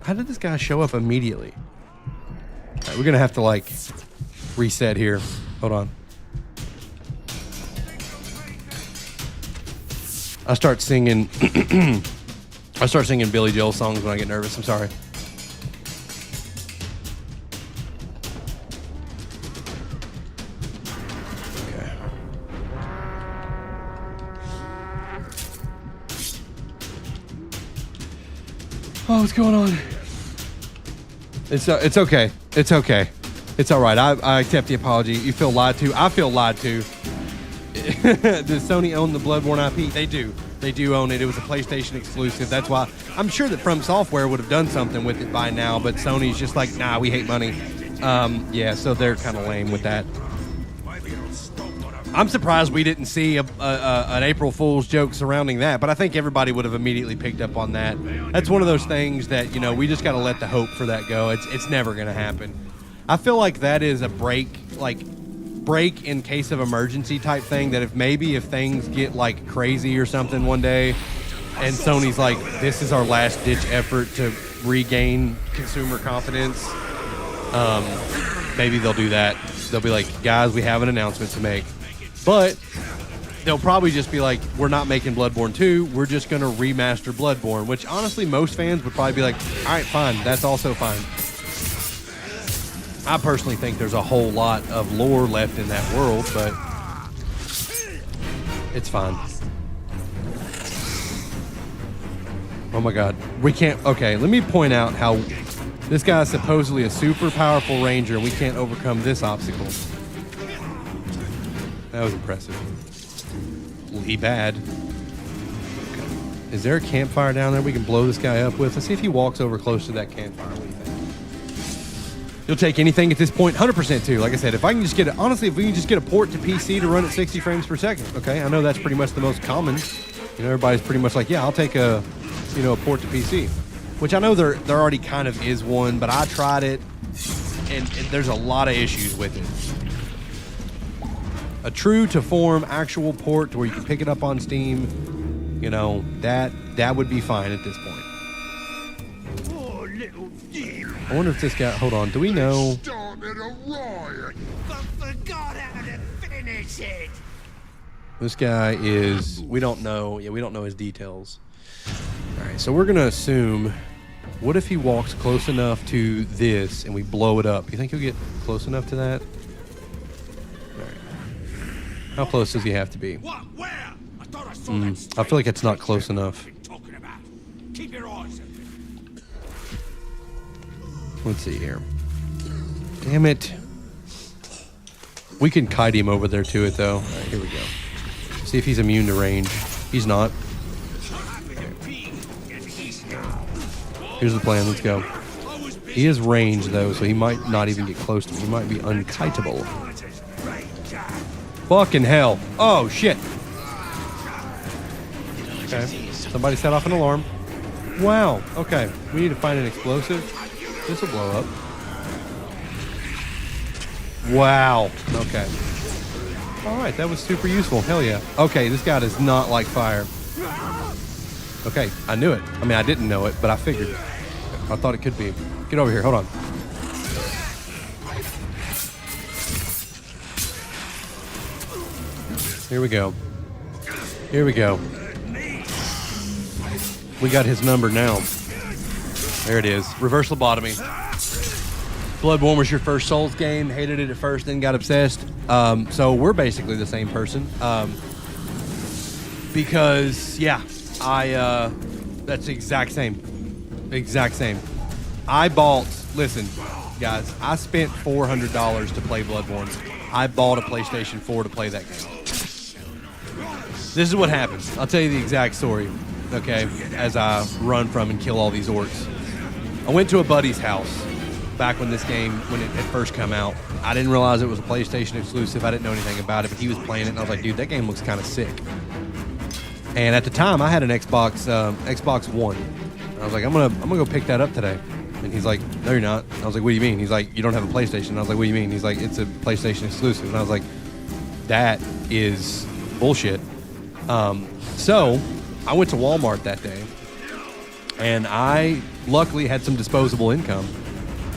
How did this guy show up immediately? All right, we're going to have to, like, reset here. Hold on. I start singing Billy Joel songs when I get nervous. I'm sorry. Okay. Oh, what's going on? It's okay. It's okay. It's all right. I accept the apology. You feel lied to. I feel lied to. Does Sony own the Bloodborne IP? They do. They do own it. It was a PlayStation exclusive. That's why I'm sure that From Software would have done something with it by now, but Sony's just like, nah, we hate money. Yeah, so they're kind of lame with that. I'm surprised we didn't see an April Fool's joke surrounding that, but I think everybody would have immediately picked up on that. That's one of those things that, you know, we just got to let the hope for that go. It's never going to happen. I feel like that is a break in case of emergency type thing, that if things get like crazy or something one day and Sony's like, this is our last ditch effort to regain consumer confidence, maybe they'll do that. They'll be like, guys, we have an announcement to make. But they'll probably just be like, we're not making Bloodborne 2, we're just going to remaster Bloodborne, which honestly most fans would probably be like, all right, fine, that's also fine. I personally think there's a whole lot of lore left in that world, but it's fine. Oh my god. We can't... Okay, let me point out how this guy is supposedly a super powerful ranger and we can't overcome this obstacle. That was impressive. Lee bad. Okay. Is there a campfire down there we can blow this guy up with? Let's see if he walks over close to that campfire. What do you think? You'll take anything at this point, 100% too. Like I said, if I can just get it, honestly, if we can just get a port to PC to run at 60 frames per second, okay? I know that's pretty much the most common. You know, everybody's pretty much like, yeah, I'll take a port to PC, which I know there already kind of is one, but I tried it, and there's a lot of issues with it. A true to form actual port to where you can pick it up on Steam, you know, that would be fine at this point. I wonder if this guy... Hold on. Do we know... This guy is... We don't know. Yeah, we don't know his details. All right, so we're going to assume... What if he walks close enough to this and we blow it up? You think he'll get close enough to that? All right. How close does he have to be? I feel like it's not close enough. Let's see here. Damn it. We can kite him over there to it, though. All right, here we go. See if he's immune to range. He's not. Here's the plan. Let's go. He is ranged, though, so he might not even get close to me. He might be unkiteable. Fucking hell. Oh, shit. Okay. Somebody set off an alarm. Wow. Okay. We need to find an explosive. This will blow up. Wow. Okay. All right. That was super useful. Hell yeah. Okay. This guy does not like fire. Okay. I knew it. I mean, I didn't know it, but I figured it. I thought it could be. Get over here. Hold on. Here we go. Here we go. We got his number now. There it is. Reverse lobotomy. Bloodborne was your first Souls game. Hated it at first, then got obsessed. So we're basically the same person. Because, yeah, that's the exact same. Exact same. I bought, listen, guys, I spent $400 to play Bloodborne. I bought a PlayStation 4 to play that game. This is what happens. I'll tell you the exact story, okay, as I run from and kill all these orcs. I went to a buddy's house back when this game, when it had first come out. I didn't realize it was a PlayStation exclusive. I didn't know anything about it, but he was playing it, and I was like, dude, that game looks kind of sick. And at the time, I had an Xbox One. I was like, I'm gonna go pick that up today. And he's like, no, you're not. I was like, what do you mean? He's like, you don't have a PlayStation. And I was like, what do you mean? He's like, it's a PlayStation exclusive. And I was like, that is bullshit. So I went to Walmart that day, and I luckily had some disposable income,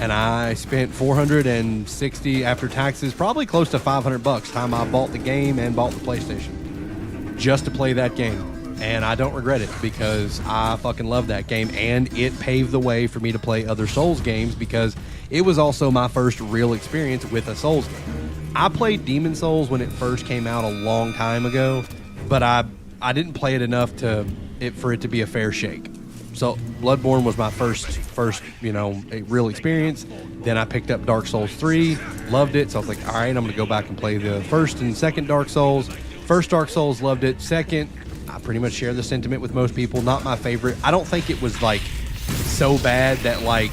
and I spent $460 after taxes, probably close to $500 time I bought the game and bought the PlayStation just to play that game. And I don't regret it because I fucking love that game, and it paved the way for me to play other Souls games because it was also my first real experience with a Souls game. I played Demon Souls when it first came out a long time ago, but I didn't play it enough for it to be a fair shake. So Bloodborne was my first a real experience. Then I picked up Dark Souls 3, loved it. So I was like, all right, I'm going to go back and play the first and second Dark Souls. First Dark Souls, loved it. Second, I pretty much share the sentiment with most people. Not my favorite. I don't think it was like so bad that like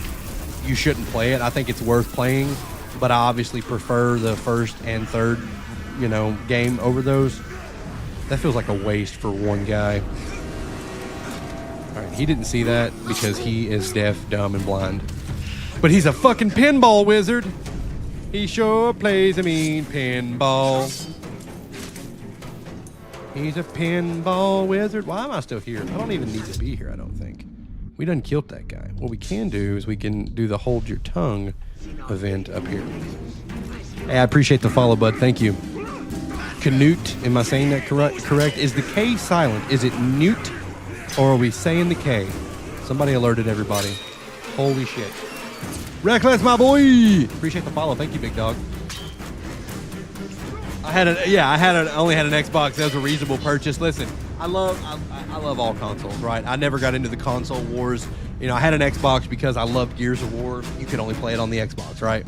you shouldn't play it. I think it's worth playing, but I obviously prefer the first and third, game over those. That feels like a waste for one guy. All right, he didn't see that because he is deaf, dumb, and blind. But he's a fucking pinball wizard. He sure plays a mean pinball. He's a pinball wizard. Why am I still here? I don't even need to be here, I don't think. We done killed that guy. What we can do is we can do the hold your tongue event up here. Hey, I appreciate the follow, bud. Thank you. Canute, am I saying that correct? Is the K silent? Is it newt, or are we saying the K? Somebody alerted everybody. Holy shit. Reckless, my boy! Appreciate the follow. Thank you, big dog. I only had an Xbox. That was a reasonable purchase. Listen, I love all consoles, right? I never got into the console wars. I had an Xbox because I loved Gears of War. You could only play it on the Xbox, right?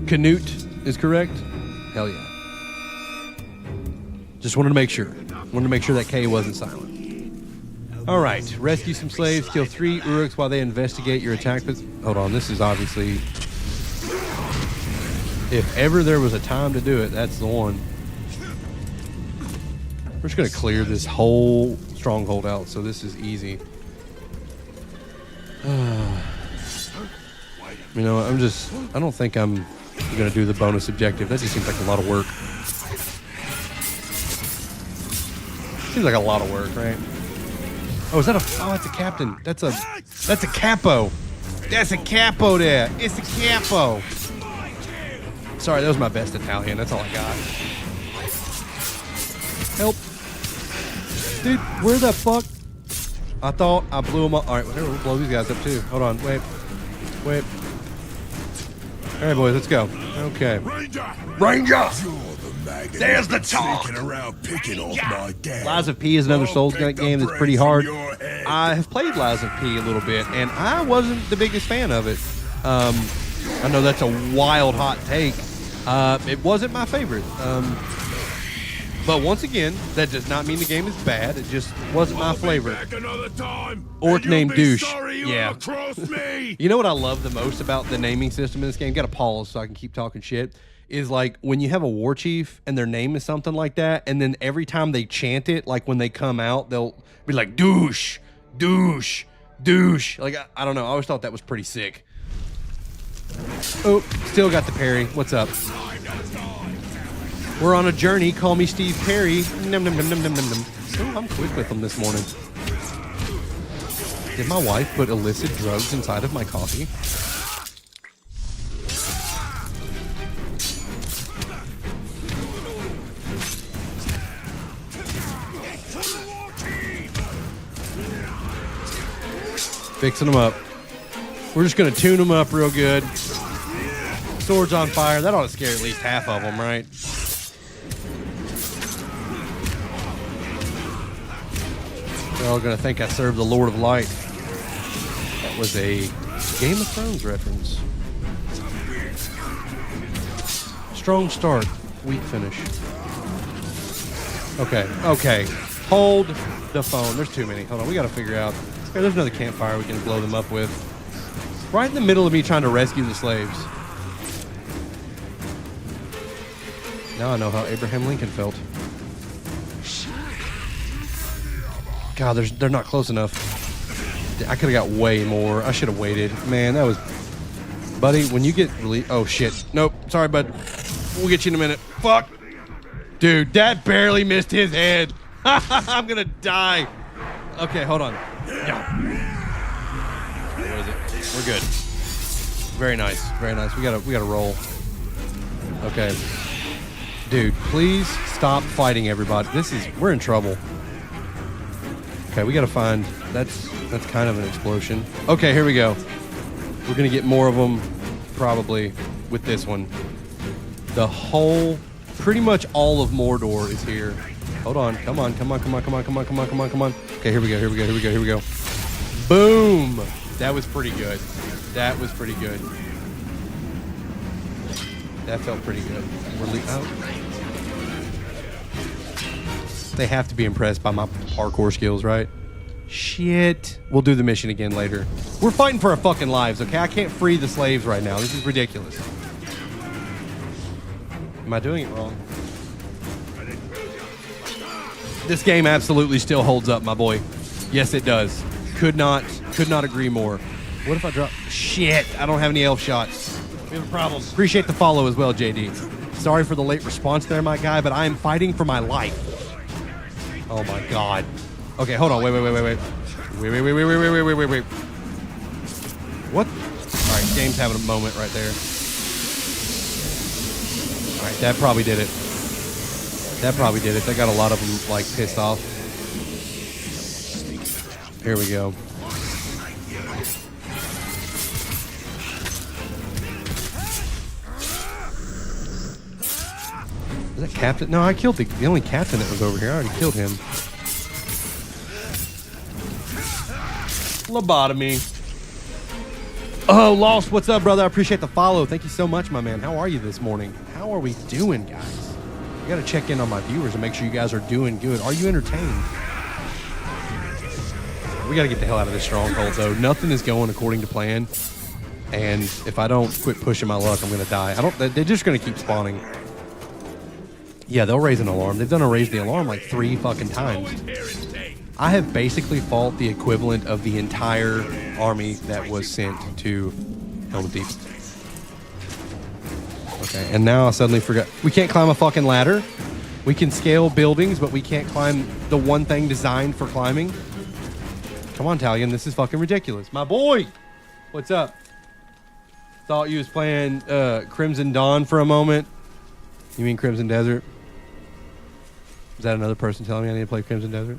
Canute is correct? Hell yeah. Just wanted to make sure. Wanted to make sure that K wasn't silent. All right. Rescue some slaves. Kill 3 Uruks while they investigate your attack. Hold on. This is obviously... If ever there was a time to do it, that's the one. We're just going to clear this whole stronghold out, so this is easy. I don't think I'm going to do the bonus objective. That just seems like a lot of work. Seems like a lot of work, right? Oh, is that that's a captain. That's a capo. That's a capo there. It's a capo. Sorry, that was my best Italian. That's all I got. Help. Dude, where the fuck? I thought I blew them up. All right, we'll blow these guys up too. Hold on, wait. All right, boys, let's go. Okay. Ranger! There's the talk! Around picking off my dad. Lies of P is another Souls game that's pretty hard. I have played Lies of P a little bit, and I wasn't the biggest fan of it. I know that's a wild hot take. It wasn't my favorite. But once again, that does not mean the game is bad. It just wasn't my flavor. Back another time, Orc and named you'll be Douche. sorry you Yeah. ever crossed me. You know what I love the most about the naming system in this game? Got to pause so I can keep talking shit. Is like when you have a war chief and their name is something like that, and then every time they chant it, like when they come out, they'll be like douche, douche, douche. Like I don't know. I always thought that was pretty sick. Oh, still got the parry. What's up? We're on a journey. Call me Steve Perry. Num, num, num, num, num, num, num. Oh, I'm quick with them this morning. Did my wife put illicit drugs inside of my coffee? Fixing them up. We're just going to tune them up real good. Swords on fire. That ought to scare at least half of them, right? They're all going to think I serve the Lord of Light. That was a Game of Thrones reference. Strong start, weak finish. Okay, okay. Hold the phone. There's too many. Hold on, we got to figure out. Okay, there's another campfire we can blow them up with. Right in the middle of me trying to rescue the slaves. Now I know how Abraham Lincoln felt. God, they're not close enough. I could have got way more. I should have waited. Man, that was... Buddy, when you get really... Oh, shit. Nope. Sorry, bud. We'll get you in a minute. Fuck. Dude, that barely missed his head. I'm going to die. Okay, hold on. Yeah. Where is it? We're good. Very nice. Very nice. We gotta roll. Okay. Dude, please stop fighting everybody. We're in trouble. Okay, we gotta find, that's kind of an explosion. Okay, here we go. We're gonna get more of them probably with this one. Pretty much all of Mordor is here. Hold on, come on. Okay, here we go. Boom! That was pretty good. That felt pretty good. They have to be impressed by my parkour skills, right? Shit. We'll do the mission again later. We're fighting for our fucking lives, okay? I can't free the slaves right now. This is ridiculous. Am I doing it wrong? This game absolutely still holds up, my boy. Yes, it does. Could not agree more. What if I drop? Shit, I don't have any elf shots. We have a problem. Appreciate the follow as well, JD. Sorry for the late response there, my guy, but I am fighting for my life. Oh my God. Okay, hold on. Wait. What? All right, game's having a moment right there. All right, that probably did it. That got a lot of them, like, pissed off. Here we go. Is that Captain? No, I killed the only captain that was over here. I already killed him. Lobotomy. Oh, Lost, what's up, brother? I appreciate the follow. Thank you so much, my man. How are you this morning? How are we doing, guys? I gotta check in on my viewers and make sure you guys are doing good. Are you entertained? We gotta get the hell out of this stronghold, though. Nothing is going according to plan. And if I don't quit pushing my luck, I'm gonna die. They're just gonna keep spawning. Yeah, they'll raise an alarm. They've done a raise the alarm like 3 fucking times. I have basically fought the equivalent of the entire army that was sent to Helm's Deep. Okay, and now I suddenly forgot. We can't climb a fucking ladder. We can scale buildings, but we can't climb the one thing designed for climbing. Come on, Talion, this is fucking ridiculous. My boy! What's up? Thought you was playing Crimson Dawn for a moment. You mean Crimson Desert? Is that another person telling me I need to play Crimson Desert?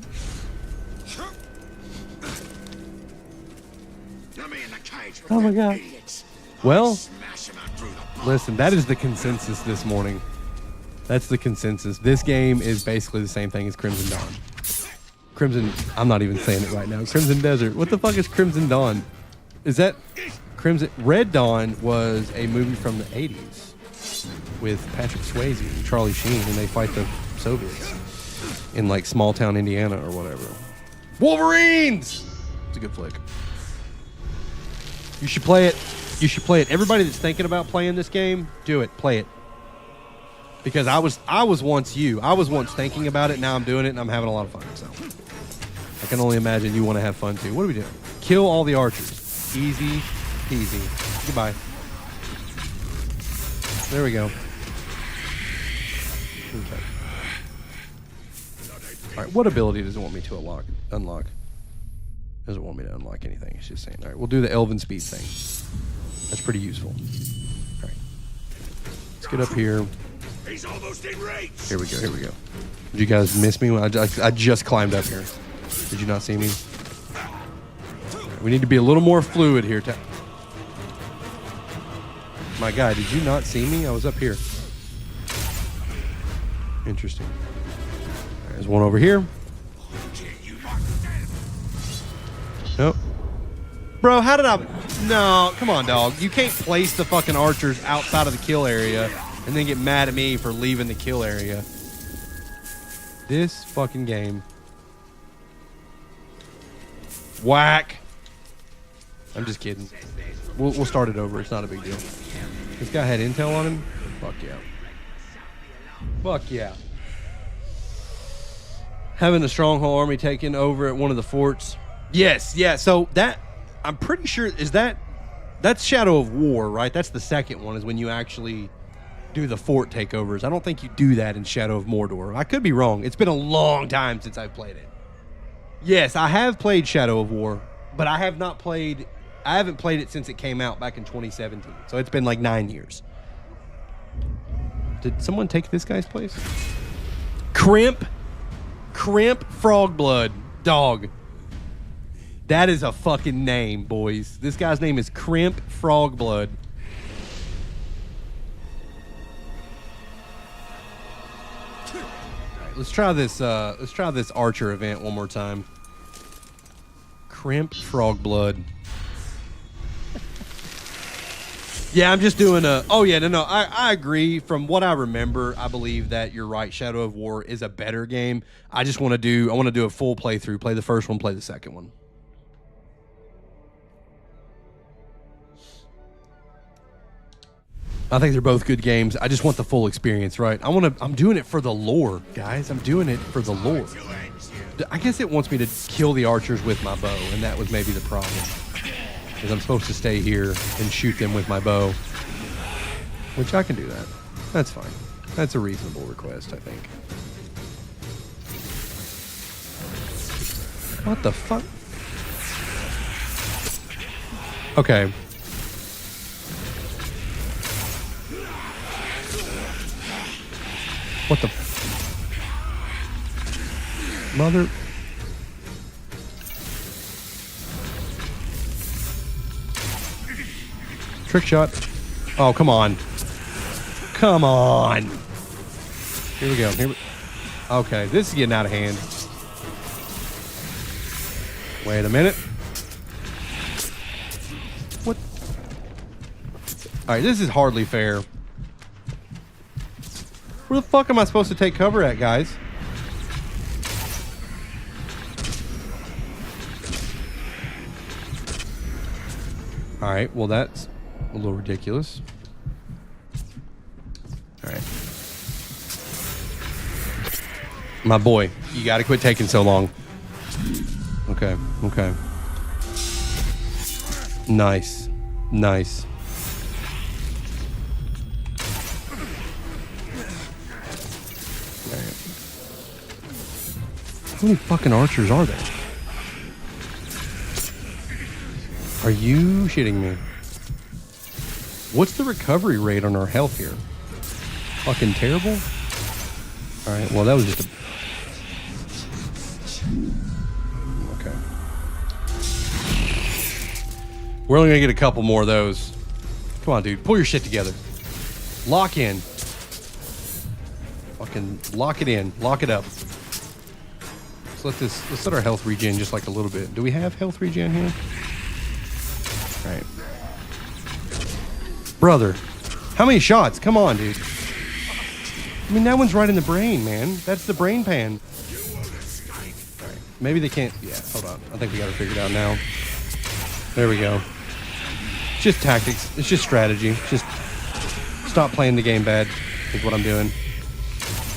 Oh my God. Well, listen, that is the consensus this morning. That's the consensus. This game is basically the same thing as Crimson Dawn. I'm not even saying it right now. Crimson Desert. What the fuck is Crimson Dawn? Is that Crimson? Red Dawn was a movie from the 80s. with Patrick Swayze and Charlie Sheen, and they fight the Soviets in like small town Indiana or whatever. Wolverines! It's a good flick. You should play it. You should play it. Everybody that's thinking about playing this game, do it. Play it. Because I was once you. I was once thinking about it. Now I'm doing it, and I'm having a lot of fun. So I can only imagine you want to have fun too. What are we doing? Kill all the archers. Easy peasy. Goodbye. There we go. Okay. All right. What ability does it want me to unlock? Doesn't want me to unlock anything. It's just saying. All right. We'll do the Elven Speed thing. That's pretty useful. All right. Let's get up here. He's almost in range. Here we go. Here we go. Did you guys miss me when I just climbed up here? Did you not see me? Right, we need to be a little more fluid here. My guy, did you not see me? I was up here. Interesting. There's one over here. Nope. Bro, how did I... No, come on, dog. You can't place the fucking archers outside of the kill area and then get mad at me for leaving the kill area. This fucking game. Whack. I'm just kidding. We'll start it over. It's not a big deal. This guy had intel on him? Fuck yeah. Fuck yeah. Having a stronghold army taken over at one of the forts. Yes, yeah. So that, I'm pretty sure, that's Shadow of War, right? That's the second one, is when you actually do the fort takeovers. I don't think you do that in Shadow of Mordor. I could be wrong. It's been a long time since I've played it. Yes, I have played Shadow of War, but I haven't played it since it came out back in 2017. So it's been like 9 years. Did someone take this guy's place? Crimp Frogblood, dog. That is a fucking name, boys. This guy's name is Crimp Frogblood. All right, let's try this archer event one more time. Crimp Frogblood. Yeah, I'm just doing a... Oh, yeah, no. I agree. From what I remember, I believe that you're right. Shadow of War is a better game. I just want to do a full playthrough. Play the first one, play the second one. I think they're both good games. I just want the full experience, right? I'm doing it for the lore, guys. I'm doing it for the lore. I guess it wants me to kill the archers with my bow, and that was maybe the problem. Because I'm supposed to stay here and shoot them with my bow. Which I can do that. That's fine. That's a reasonable request, I think. What the fuck? Okay. What the... Mother... Trick shot. Oh, come on. Come on. Here we go. Okay, this is getting out of hand. Wait a minute. What? All right, this is hardly fair. Where the fuck am I supposed to take cover at, guys? All right, well, that's a little ridiculous. All right. My boy, you got to quit taking so long. Okay, okay. Nice. Nice. All right. How many fucking archers are there? Are you shitting me? What's the recovery rate on our health here? Fucking terrible? Alright, well that was just a... Okay. We're only gonna get a couple more of those. Come on, dude. Pull your shit together. Lock in. Fucking lock it in. Lock it up. Let's let our health regen just like a little bit. Do we have health regen here? All right. Brother, how many shots? Come on, dude. I mean, that one's right in the brain, man. That's the brain pan. All right. Maybe they can't. Yeah, hold on. I think we got it figured out now. There we go. It's just tactics. It's just strategy. Just stop playing the game bad is what I'm doing.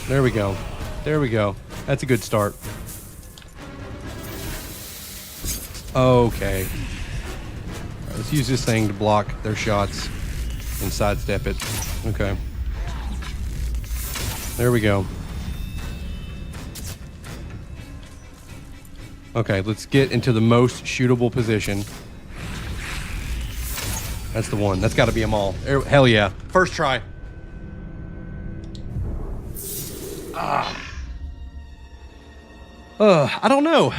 There we go. There we go. That's a good start. Okay. All right, let's use this thing to block their shots and sidestep it. Okay. There we go. Okay, let's get into the most shootable position. That's the one. That's got to be them all. Hell yeah. First try. I don't know.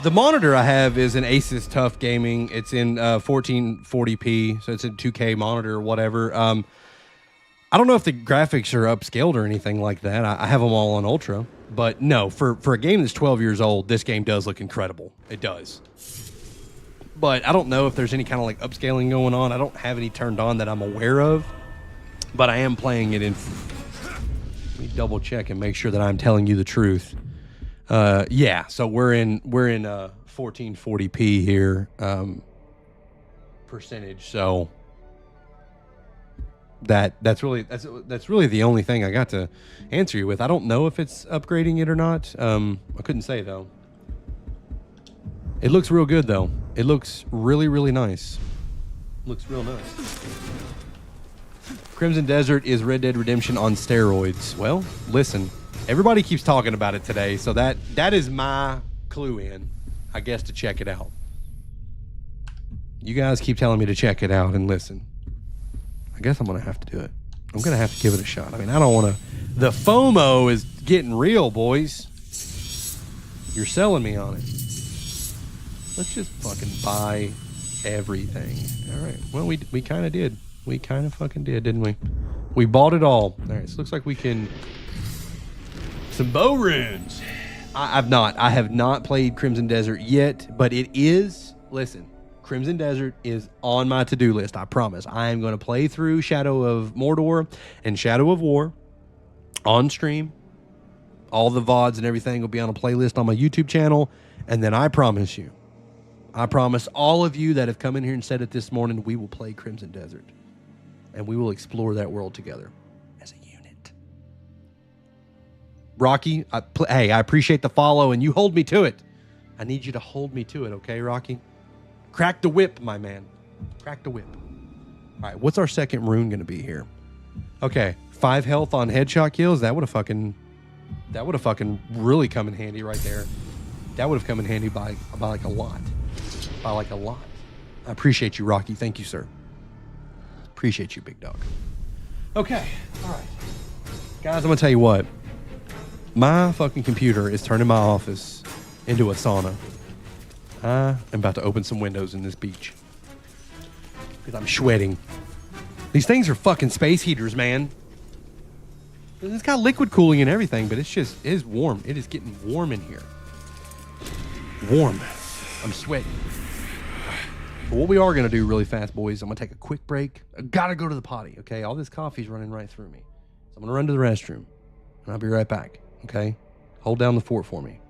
The monitor I have is an Asus TUF Gaming. It's in 1440p, so it's a 2K monitor or whatever. I don't know if the graphics are upscaled or anything like that. I have them all on ultra. But no, for a game that's 12 years old, this game does look incredible. It does. But I don't know if there's any kind of like upscaling going on. I don't have any turned on that I'm aware of. But I am playing it in... Let me double check and make sure that I'm telling you the truth. Yeah, so we're in 1440p here percentage. So that's really the only thing I got to answer you with. I don't know if it's upgrading it or not. I couldn't say though. It looks real good though. It looks really, really nice. Looks real nice. Crimson Desert is Red Dead Redemption on steroids. Well, listen, everybody keeps talking about it today, so that is my clue in, I guess, to check it out. You guys keep telling me to check it out and listen. I guess I'm going to have to do it. I'm going to have to give it a shot. I mean, I don't want to... The FOMO is getting real, boys. You're selling me on it. Let's just fucking buy everything. All right. Well, we kind of did. We kind of fucking did, didn't we? We bought it all. All right. So it looks like we can... Some bow runes. I have not played Crimson Desert yet, but it is... Listen. Crimson Desert is on my to-do list, I promise. I am going to play through Shadow of Mordor and Shadow of War on stream. All the VODs and everything will be on a playlist on my YouTube channel. And then I promise you, I promise all of you that have come in here and said it this morning, we will play Crimson Desert. And we will explore that world together as a unit. Rocky, hey, I appreciate the follow, and you hold me to it. I need you to hold me to it, okay, Rocky? Crack the whip, my man. Crack the whip. All right, what's our second rune going to be here? Okay, 5 health on headshot kills. That would have fucking really come in handy right there. That would have come in handy by like a lot. By like a lot. I appreciate you, Rocky. Thank you, sir. Appreciate you, big dog. Okay, all right. Guys, I'm going to tell you what. My fucking computer is turning my office into a sauna. I am about to open some windows in this beach because I'm sweating. These things are fucking space heaters, man. It's got liquid cooling and everything, but it is warm. It is getting warm in here. Warm. I'm sweating. But what we are going to do really fast, boys, I'm going to take a quick break. I got to go to the potty, okay? All this coffee's running right through me. So I'm going to run to the restroom, and I'll be right back, okay? Hold down the fort for me.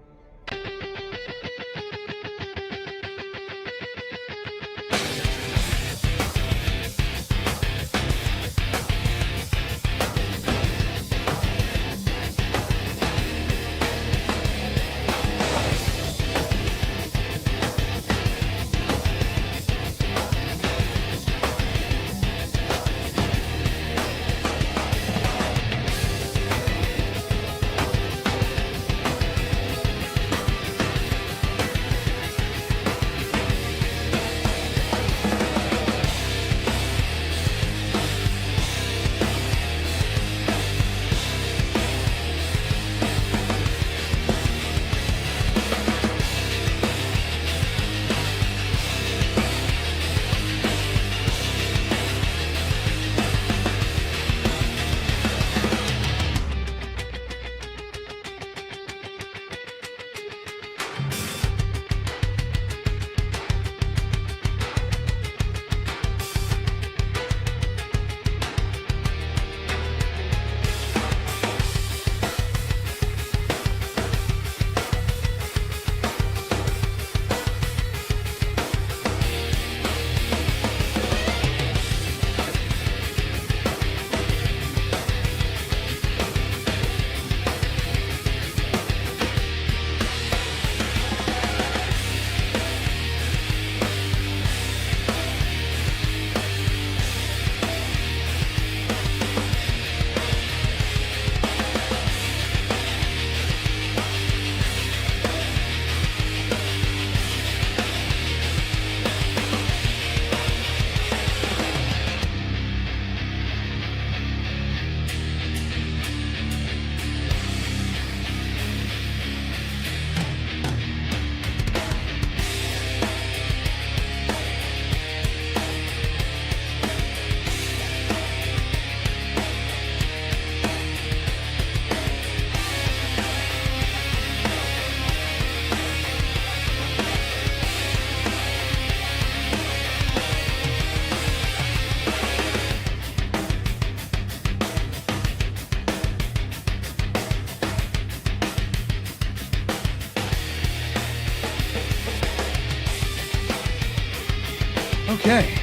Okay.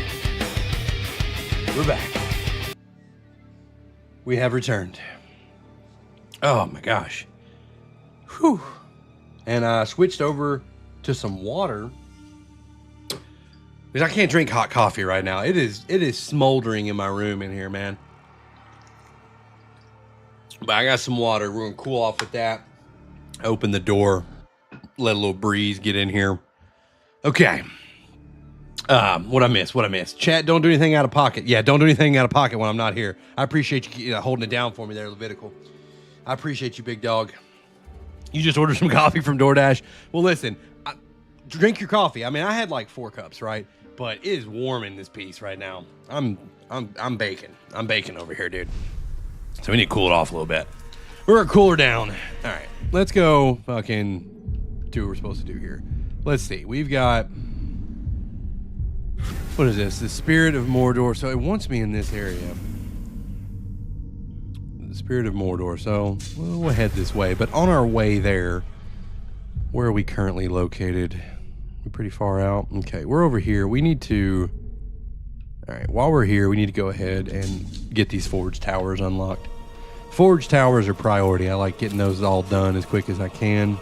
We're back. We have returned. Oh my gosh. Whew. And I switched over to some water because I can't drink hot coffee right now. It is smoldering in my room in here, man. But I got some water. We're gonna cool off with that. Open the door. Let a little breeze get in here. Okay. What I missed? Chat, don't do anything out of pocket. Yeah, don't do anything out of pocket when I'm not here. I appreciate you holding it down for me there, Levitical. I appreciate you, big dog. You just ordered some coffee from DoorDash. Well, listen, drink your coffee. I mean, I had like 4 cups, right? But it is warm in this piece right now. I'm baking. I'm baking over here, dude. So we need to cool it off a little bit. We're gonna cool her down. All right, let's go fucking do what we're supposed to do here. Let's see. We've got... What is this? The Spirit of Mordor. So it wants me in this area. The Spirit of Mordor. So we'll head this way. But on our way there, where are we currently located? We're pretty far out. Okay, we're over here. We need to... All right, while we're here, we need to go ahead and get these Forge Towers unlocked. Forge Towers are priority. I like getting those all done as quick as I can,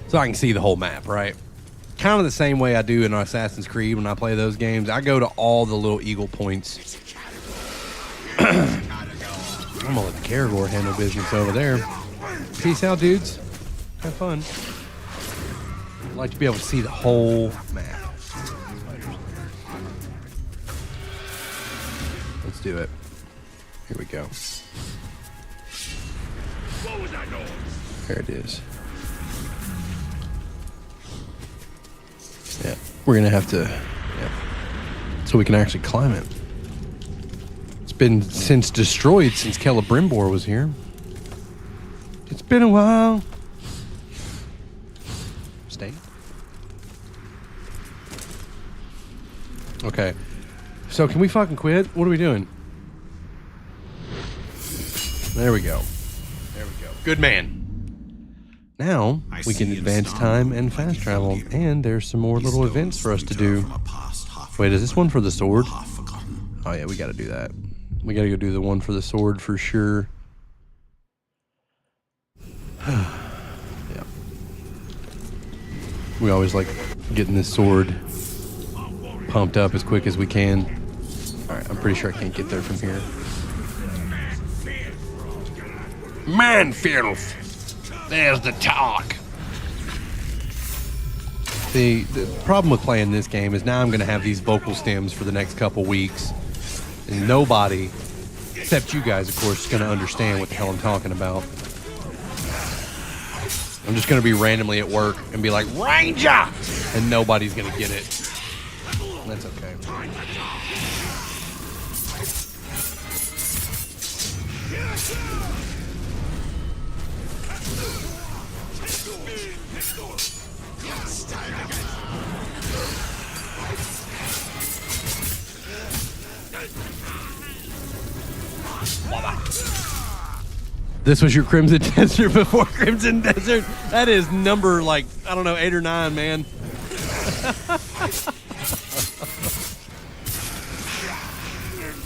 so I can see the whole map, right? Kind of the same way I do in Assassin's Creed when I play those games. I go to all the little eagle points. I'm gonna let the Caragor handle business over there. Peace out, dudes. Have fun. I'd like to be able to see the whole map. Let's do it. Here we go. What was that noise? There it is. Yeah, we're gonna have to, so we can actually climb it. It's been destroyed since Celebrimbor was here. It's been a while. Stay. Okay. So can we fucking quit? What are we doing? There we go. There we go. Good man. Now we can advance time and fast travel, and there's some more little events for us to do. Wait, is this one for the sword? Oh yeah, we gotta do that. We gotta go do the one for the sword for sure. Yeah. We always like getting this sword pumped up as quick as we can. Alright, I'm pretty sure I can't get there from here. Man filth! There's the talk. The problem with playing this game is now I'm going to have these vocal stems for the next couple weeks. And nobody, except you guys, of course, is going to understand what the hell I'm talking about. I'm just going to be randomly at work and be like, Ranger! And nobody's going to get it. That's okay. This was your Crimson Desert before Crimson Desert? That is number, like, I don't know, 8 or 9, man.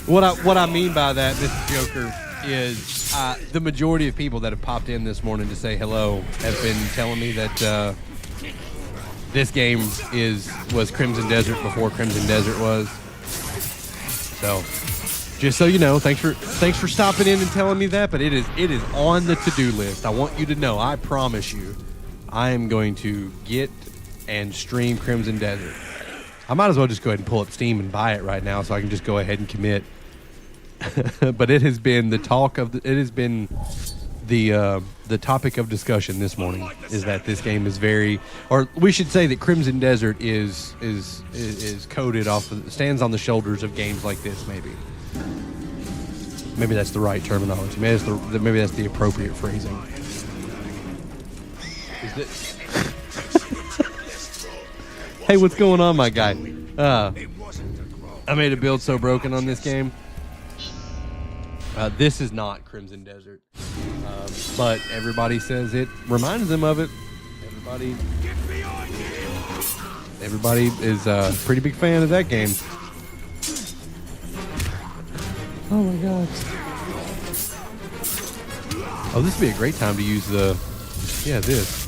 What I mean by that, Mr. Joker, is the majority of people that have popped in this morning to say hello have been telling me that this game was Crimson Desert before Crimson Desert was. So, just so you know, thanks for stopping in and telling me that, but it is on the to-do list. I want you to know, I promise you, I am going to get and stream Crimson Desert. I might as well just go ahead and pull up Steam and buy it right now so I can just go ahead and commit. But it has been the talk of the topic of discussion this morning is that this game is very, or we should say that Crimson Desert is coded off stands on the shoulders of games like this. Maybe that's the right terminology. Maybe that's the appropriate phrasing. Hey, what's going on, my guy? I made a build so broken on this game. This is not Crimson Desert, but everybody says it reminds them of it. Everybody. Everybody is a pretty big fan of that game. Oh my god. Oh, this would be a great time to use the... Yeah, this.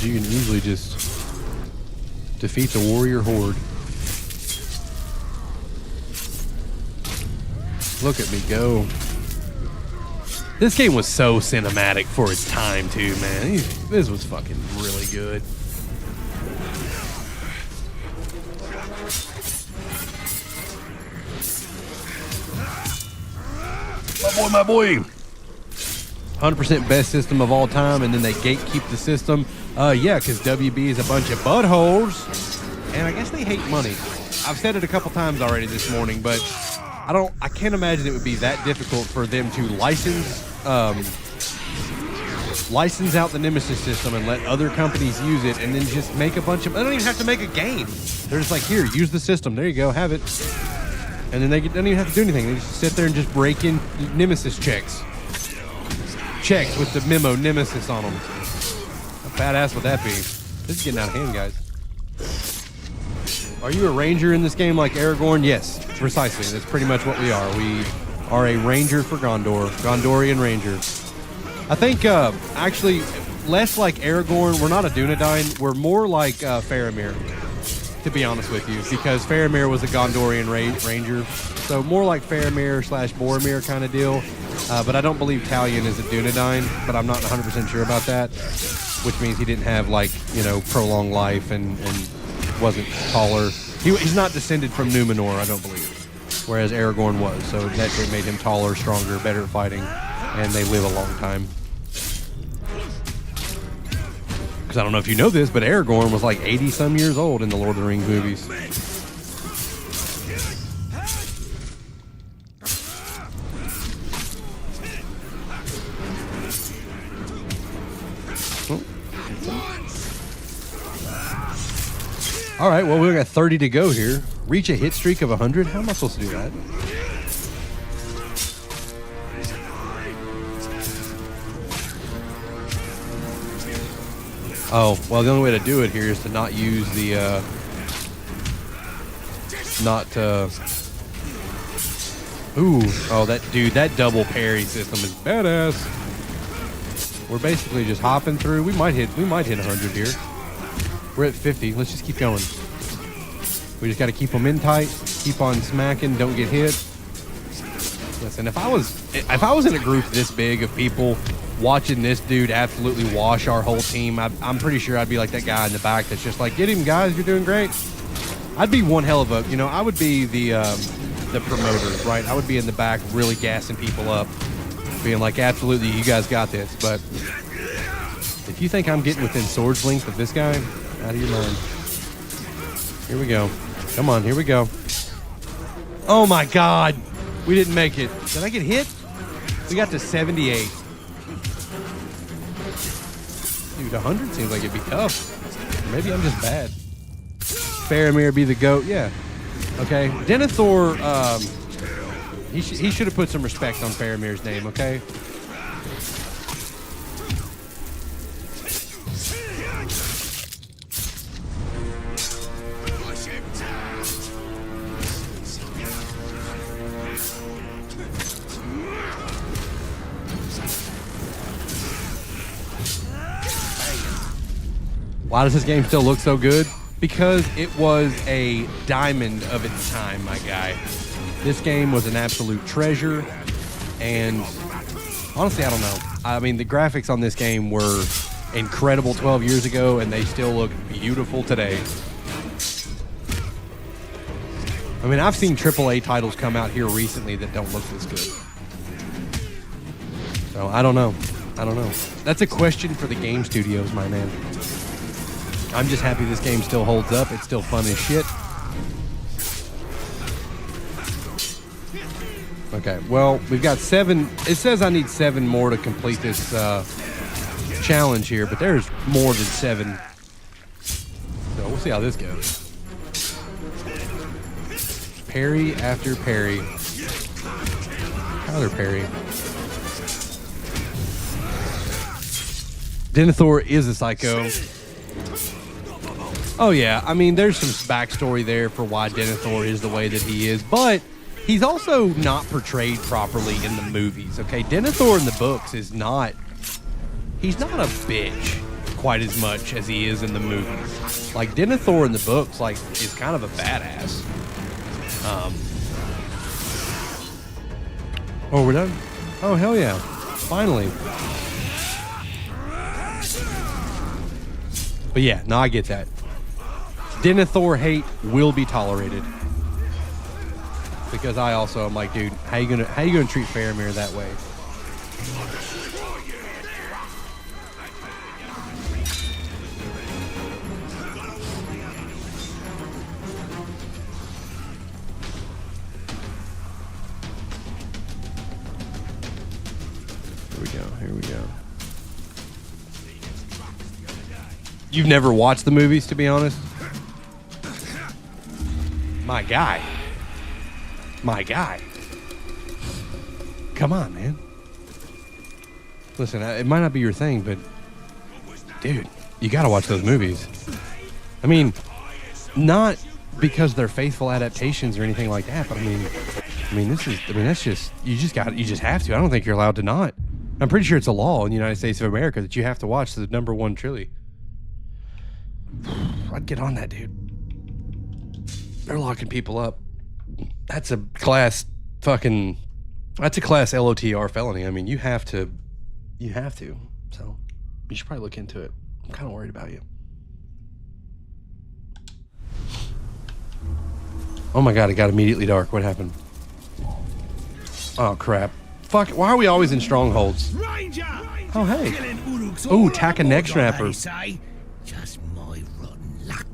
You can easily just defeat the warrior horde. Look at me go. This game was so cinematic for its time too, man. This was fucking really good. My boy. 100% best system of all time, and then they gatekeep the system. Yeah, because WB is a bunch of buttholes, and I guess they hate money. I've said it a couple times already this morning, but I can't imagine it would be that difficult for them to license out the Nemesis system and let other companies use it, and then just make a bunch of... They don't even have to make a game. They're just like, here, use the system. There you go, have it. And then they don't even have to do anything. They just sit there and just break in Nemesis checks with the memo Nemesis on them. How badass would that be? This is getting out of hand, guys. Are you a ranger in this game like Aragorn? Yes, precisely. That's pretty much what we are. We are a ranger for Gondor. Gondorian ranger. I think, actually, less like Aragorn. We're not a Dunedain. We're more like Faramir, to be honest with you, because Faramir was a Gondorian ranger. So more like Faramir / Boromir kind of deal. But I don't believe Talion is a Dunedain, but I'm not 100% sure about that, which means he didn't have, like, you know, prolonged life and wasn't taller. He's not descended from Numenor, I don't believe, whereas Aragorn was. So that made him taller, stronger, better at fighting, and they live a long time. Because I don't know if you know this, but Aragorn was like 80-some years old in the Lord of the Rings movies. All right, well, we've got 30 to go here. Reach a hit streak of 100? How am I supposed to do that? Oh, well, the only way to do it here is to not use the, that double parry system is badass. We're basically just hopping through. We might hit 100 here. We're at 50. Let's just keep going. We just got to keep them in tight, keep on smacking, don't get hit. Listen, if I was in a group this big of people watching this dude absolutely wash our whole team, I'm pretty sure I'd be like that guy in the back that's just like, get him, guys, you're doing great. I'd be one hell of a, I would be the promoter, right? I would be in the back really gassing people up, being like, absolutely, you guys got this. But if you think I'm getting within sword's length of this guy, out of your mind. Here we go. Come on, here we go. Oh my God. We didn't make it. Did I get hit? We got to 78. Dude, 100 seems like it'd be tough. Maybe I'm just bad. Faramir be the GOAT. Yeah. Okay. Denethor, he should have put some respect on Faramir's name, okay? Why does this game still look so good? Because it was a diamond of its time, my guy. This game was an absolute treasure, and honestly, I don't know. I mean, the graphics on this game were incredible 12 years ago, and they still look beautiful today. I mean, I've seen AAA titles come out here recently that don't look this good. So, I don't know. That's a question for the game studios, my man. I'm just happy this game still holds up. It's still fun as shit. Okay, well, we've got 7. It says I need 7 more to complete this challenge here, but there's more than 7. So we'll see how this goes. Parry after parry. Tyler Perry. Denethor is a psycho. Oh yeah, I mean, there's some backstory there for why Denethor is the way that he is, but he's also not portrayed properly in the movies. Okay, Denethor in the books is not. He's not a bitch quite as much as he is in the movies. Like Denethor in the books, like, is kind of a badass. Oh, we're done? Oh, hell yeah. Finally. But yeah, no, I get that. Denethor hate will be tolerated. Because I also am like, dude, how you gonna treat Faramir that way? Here we go. You've never watched the movies, to be honest? My guy. Come on, man. Listen, it might not be your thing, but dude, you gotta watch those movies. I mean, not because they're faithful adaptations or anything like that, but I mean that's just you just have to. I don't think you're allowed to not. I'm pretty sure it's a law in the United States of America that you have to watch the #1 trilogy. I'd get on that, dude. They're locking people up. That's a class LOTR felony. I mean, you have to. So you should probably look into it. I'm kind of worried about you. Oh my God, it got immediately dark. What happened? Oh crap. Fuck, why are we always in strongholds? Oh, hey. Ooh, tack a neck snapper.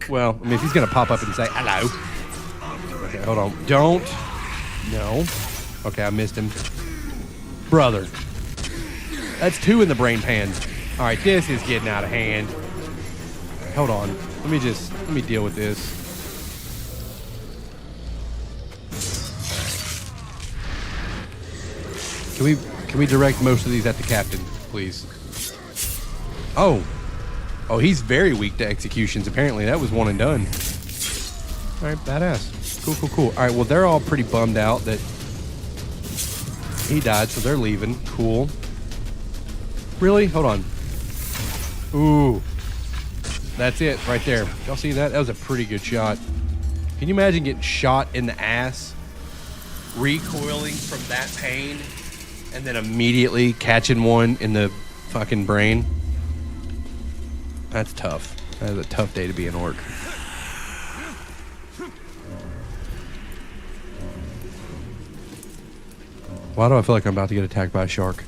Well, I mean, if he's going to pop up and say, hello. Okay, hold on. Don't. No. Okay, I missed him. Brother. That's 2 in the brain pan. All right, this is getting out of hand. Hold on. Let me deal with this. Can we direct most of these at the captain, please? Oh, he's very weak to executions. Apparently, that was one and done. All right, badass. Cool. All right, well, they're all pretty bummed out that he died, so they're leaving. Cool. Really? Hold on. Ooh, that's it right there. Y'all see that? That was a pretty good shot. Can you imagine getting shot in the ass, recoiling from that pain, and then immediately catching one in the fucking brain? That's tough. That is a tough day to be an orc. Why do I feel like I'm about to get attacked by a shark?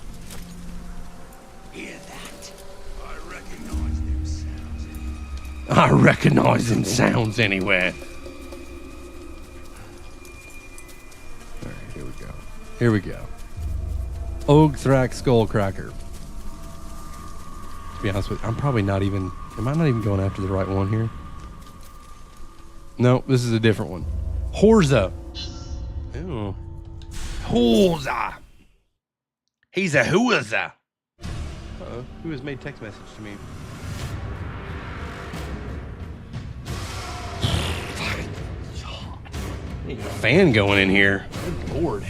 Hear that? I recognize them sounds. I recognize them sounds anywhere. All right, here we go. Ogthrak Skullcracker. To be honest with you, am I not even going after the right one here? No, this is a different one. Horza. Ew. Horza. He's a Horza. Uh-oh. Who has made text message to me? Need a fan going in here. Good Lord.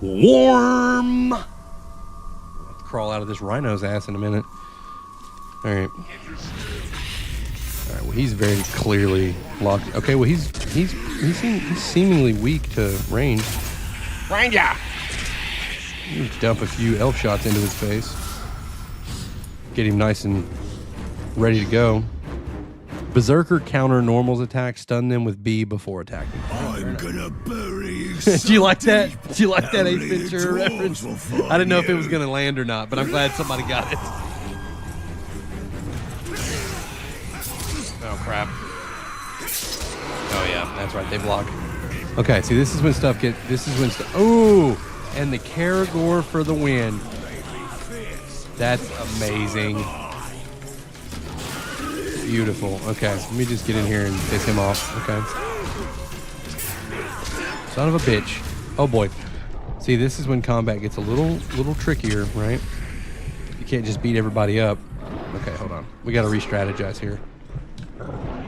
Warm. I'll have to crawl out of this rhino's ass in a minute. All right. Well, he's very clearly locked. Okay, well, he's seemingly weak to range. Ranger. You dump a few elf shots into his face. Get him nice and ready to go. Berserker counter normals attack, stun them with B before attacking. I'm gonna bury you. Do you like that? Do you like that Ace Ventura reference? I didn't know if it was gonna land or not, but I'm glad somebody got it. Oh crap. Oh yeah, that's right, they block. Okay, see, this is when stuff ooh, and the Karagor for the win. That's amazing. Beautiful. Okay, let me just get in here and piss him off. Okay. Son of a bitch. Oh boy. See, this is when combat gets a little trickier, right? You can't just beat everybody up. Okay, hold on. We gotta re-strategize here.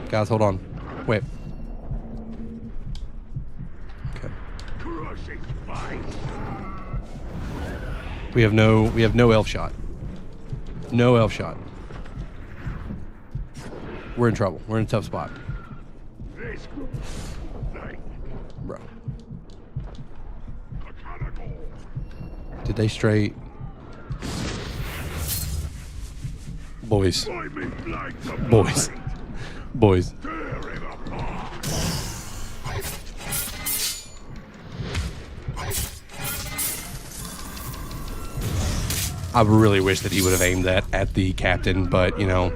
Guys, hold on. Wait. Okay. We have no elf shot. No elf shot. We're in trouble. We're in a tough spot. Bro. Did they straight... Boys. Boys. Boys. I really wish that he would have aimed that at the captain, but, you know.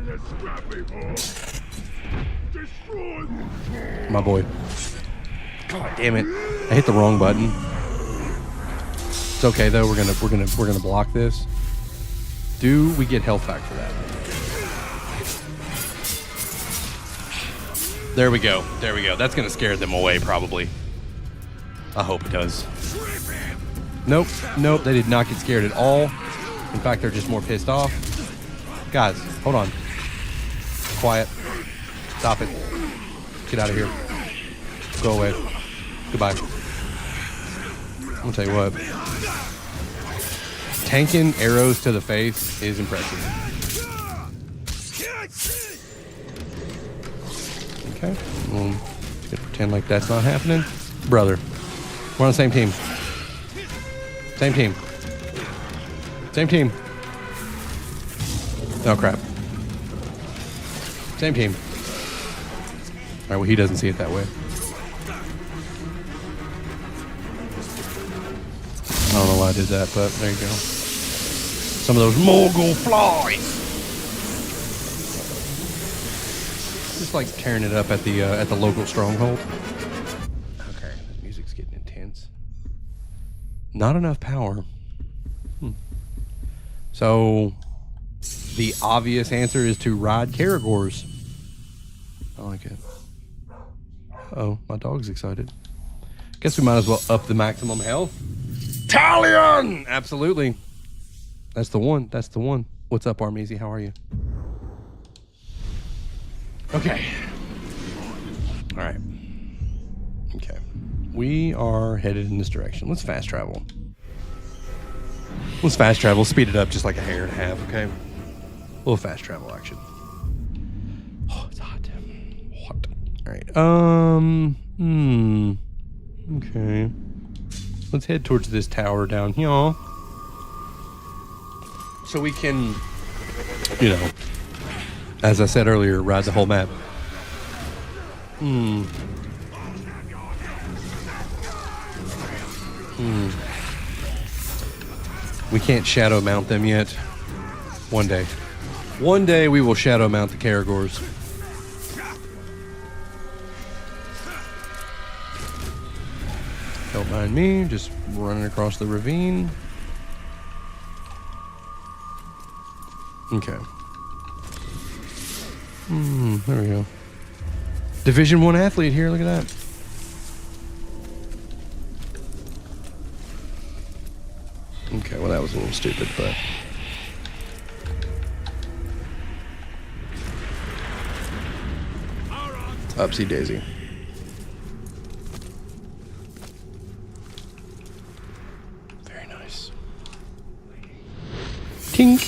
My boy. God damn it. I hit the wrong button. It's okay though, we're gonna block this. Do we get health back for that? There we go. There we go. That's gonna scare them away probably. I hope it does. Nope. Nope, they did not get scared at all. In fact, they're just more pissed off. Guys, hold on. Quiet. Stop it. Get out of here. Go away. Goodbye. I'm gonna tell you what. Tanking arrows to the face is impressive. Okay. Well, just gonna pretend like that's not happening. Brother. We're on the same team. Same team. Same team. Oh, crap. Same team. All right, well, he doesn't see it that way. I don't know why I did that, but there you go. Some of those Morgul flies. Just like tearing it up at the local stronghold. Okay, the music's getting intense. Not enough power. So, the obvious answer is to ride Caragors. I like it. Uh-oh, my dog's excited. Guess we might as well up the maximum health. Talion! Absolutely. That's the one. That's the one. What's up, Armeezy? How are you? Okay. All right. Okay. We are headed in this direction. Let's fast travel. Let's fast travel. Speed it up just like a hair and a half, okay? A little fast travel action. Oh, it's hot. Hot. All right. Okay. Let's head towards this tower down here. So we can, you know, as I said earlier, ride the whole map. We can't shadow mount them yet. One day. One day we will shadow mount the Caragors. Don't mind me, just running across the ravine. Okay. There we go. Division 1 athlete here, look at that. Okay, well that was a little stupid, but... Upsy daisy. Very nice. Tink!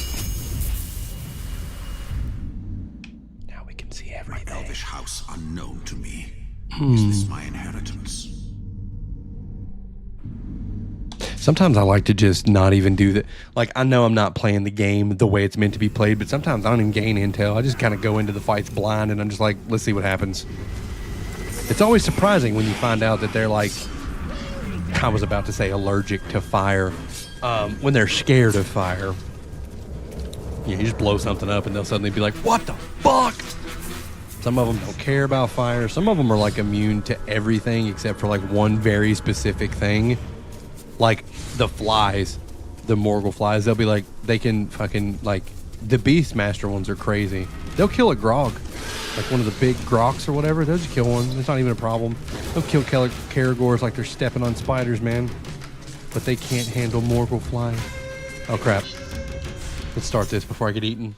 Now we can see everything. My elvish house unknown to me. Is this my inheritance? Sometimes I like to just not even do that. Like, I know I'm not playing the game the way it's meant to be played, but sometimes I don't even gain intel. I just kind of go into the fights blind, and I'm just like, let's see what happens. It's always surprising when you find out that they're like, I was about to say allergic to fire. When they're scared of fire. You just blow something up, and they'll suddenly be like, what the fuck? Some of them don't care about fire. Some of them are like immune to everything except for like one very specific thing. Like the flies, the Morgul flies, they'll be like, they can fucking, like, the Beastmaster ones are crazy. They'll kill a grog, like one of the big groks or whatever. They'll just kill one. It's not even a problem. They'll kill Caragors like they're stepping on spiders, man. But they can't handle Morgul flies. Oh, crap. Let's start this before I get eaten.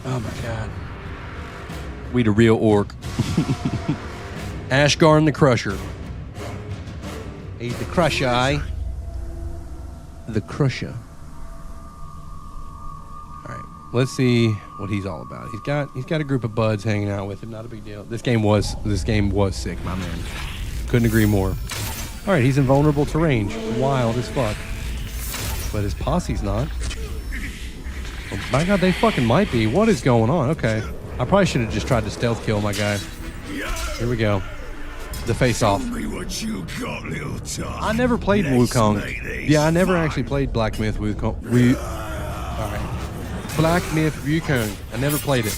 Oh my god. We the real orc. Ashgarn the Crusher. He's the Crusher, eh? The Crusher. Alright, let's see what he's all about. He's got a group of buds hanging out with him, not a big deal. This game was sick, my man. Couldn't agree more. Alright, he's invulnerable to range. Wild as fuck. But his posse's not. Oh, my god, they fucking might be. What is going on? Okay. I probably should have just tried to stealth kill my guy. Here we go. The face-off. I never played Wukong. Yeah, I never actually played Black Myth Wukong. Alright. Black Myth Wukong. I never played it.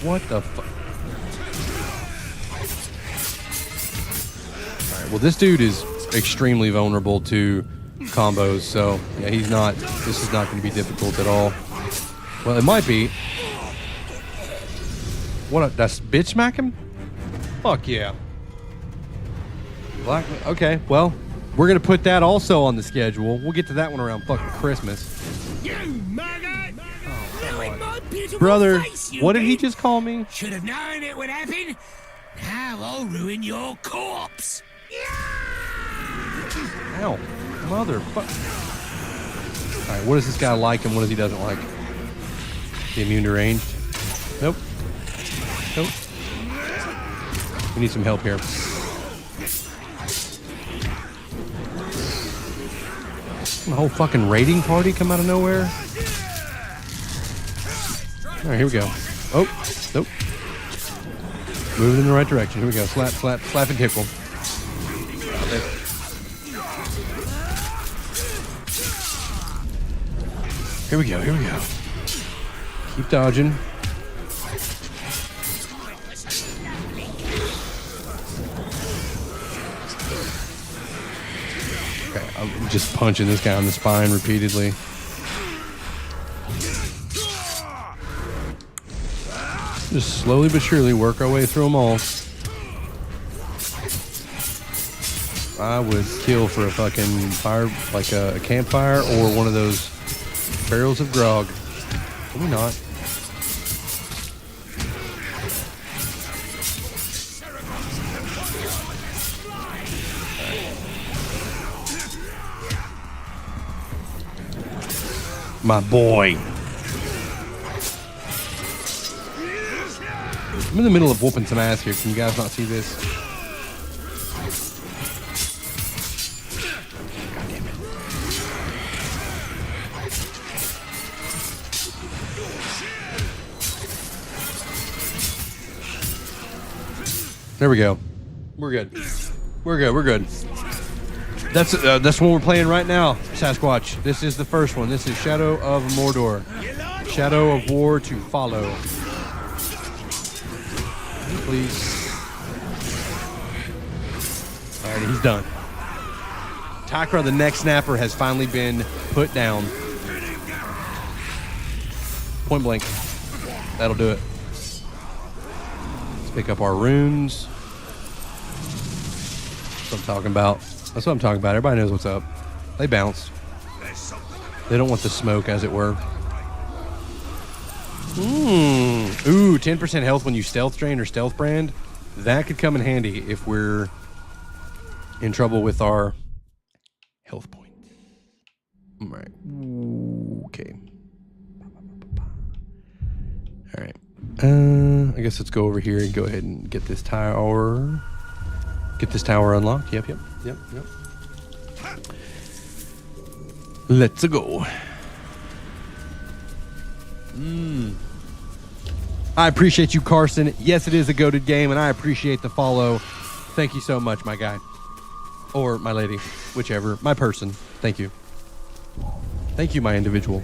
What the fuck? Alright, well this dude is extremely vulnerable to combos, so yeah, this is not going to be difficult at all. Well, it might be. That's bitch smack him? Fuck yeah. Okay, well, we're going to put that also on the schedule. We'll get to that one around fucking Christmas. Brother, what did he just call me? Should have known it would happen. Now I'll ruin your corpse. Ow. Motherfucker. Alright, what does this guy like and what does he doesn't like? Is he immune to ranged? Nope. Nope. We need some help here. A whole fucking raiding party come out of nowhere? Alright, here we go. Oh, nope. Moving in the right direction. Here we go. Slap, slap, slap and tickle. Here we go, here we go. Keep dodging. Okay, I'm just punching this guy on the spine repeatedly. Just slowly but surely work our way through them all. I would kill for a fucking fire, like a campfire or one of those barrels of grog. Maybe not. My boy. I'm in the middle of whooping some ass here. Can you guys not see this? God damn it. There we go. We're good. We're good. We're good. That's what we're playing right now, Sasquatch. This is the first one. This is Shadow of Mordor. Shadow of War to follow. Please. Alright, he's done. Takra, the neck snapper, has finally been put down. Point blank. That'll do it. Let's pick up our runes. That's what I'm talking about. That's what I'm talking about. Everybody knows what's up. They bounce. They don't want the smoke, as it were. Ooh, 10% health when you stealth drain or stealth brand. That could come in handy if we're in trouble with our health points. All right. Okay. All right. I guess let's go over here and go ahead and get this tower. Get this tower unlocked. Yep. Let's go. I appreciate you, Carson. Yes, it is a goated game, and I appreciate the follow. Thank you so much, my guy. Or my lady. Whichever. My person. Thank you. Thank you, my individual.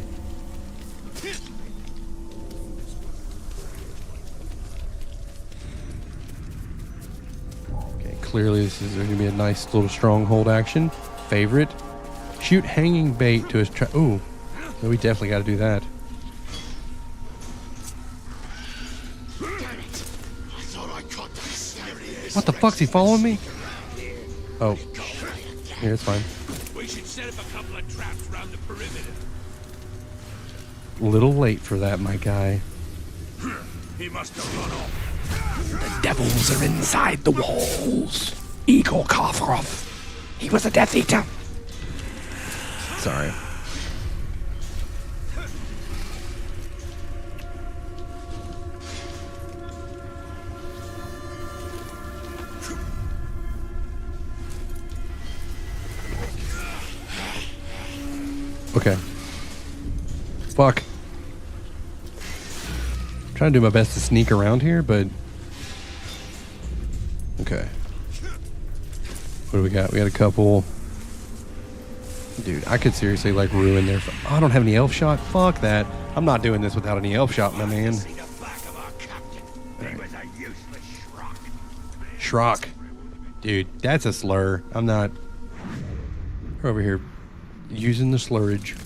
Okay, clearly this is going to be a nice little stronghold action. Favorite. Shoot hanging bait to his trap. Ooh. We definitely got to do that. What the fuck's he following me? Oh. Here, it's fine. We should set up a couple of traps around the perimeter. A little late for that, my guy. He must have run off. The devils are inside the walls. Igor Karkaroff. He was a Death Eater. Sorry. Okay. Fuck. I'm trying to do my best to sneak around here, but... Okay. What do we got? We got a couple... Dude, I could seriously, like, ruin their... Oh, I don't have any elf shot? Fuck that. I'm not doing this without any elf shot, my man. Schrock. Dude, that's a slur. I'm not... We're over here using the slurage.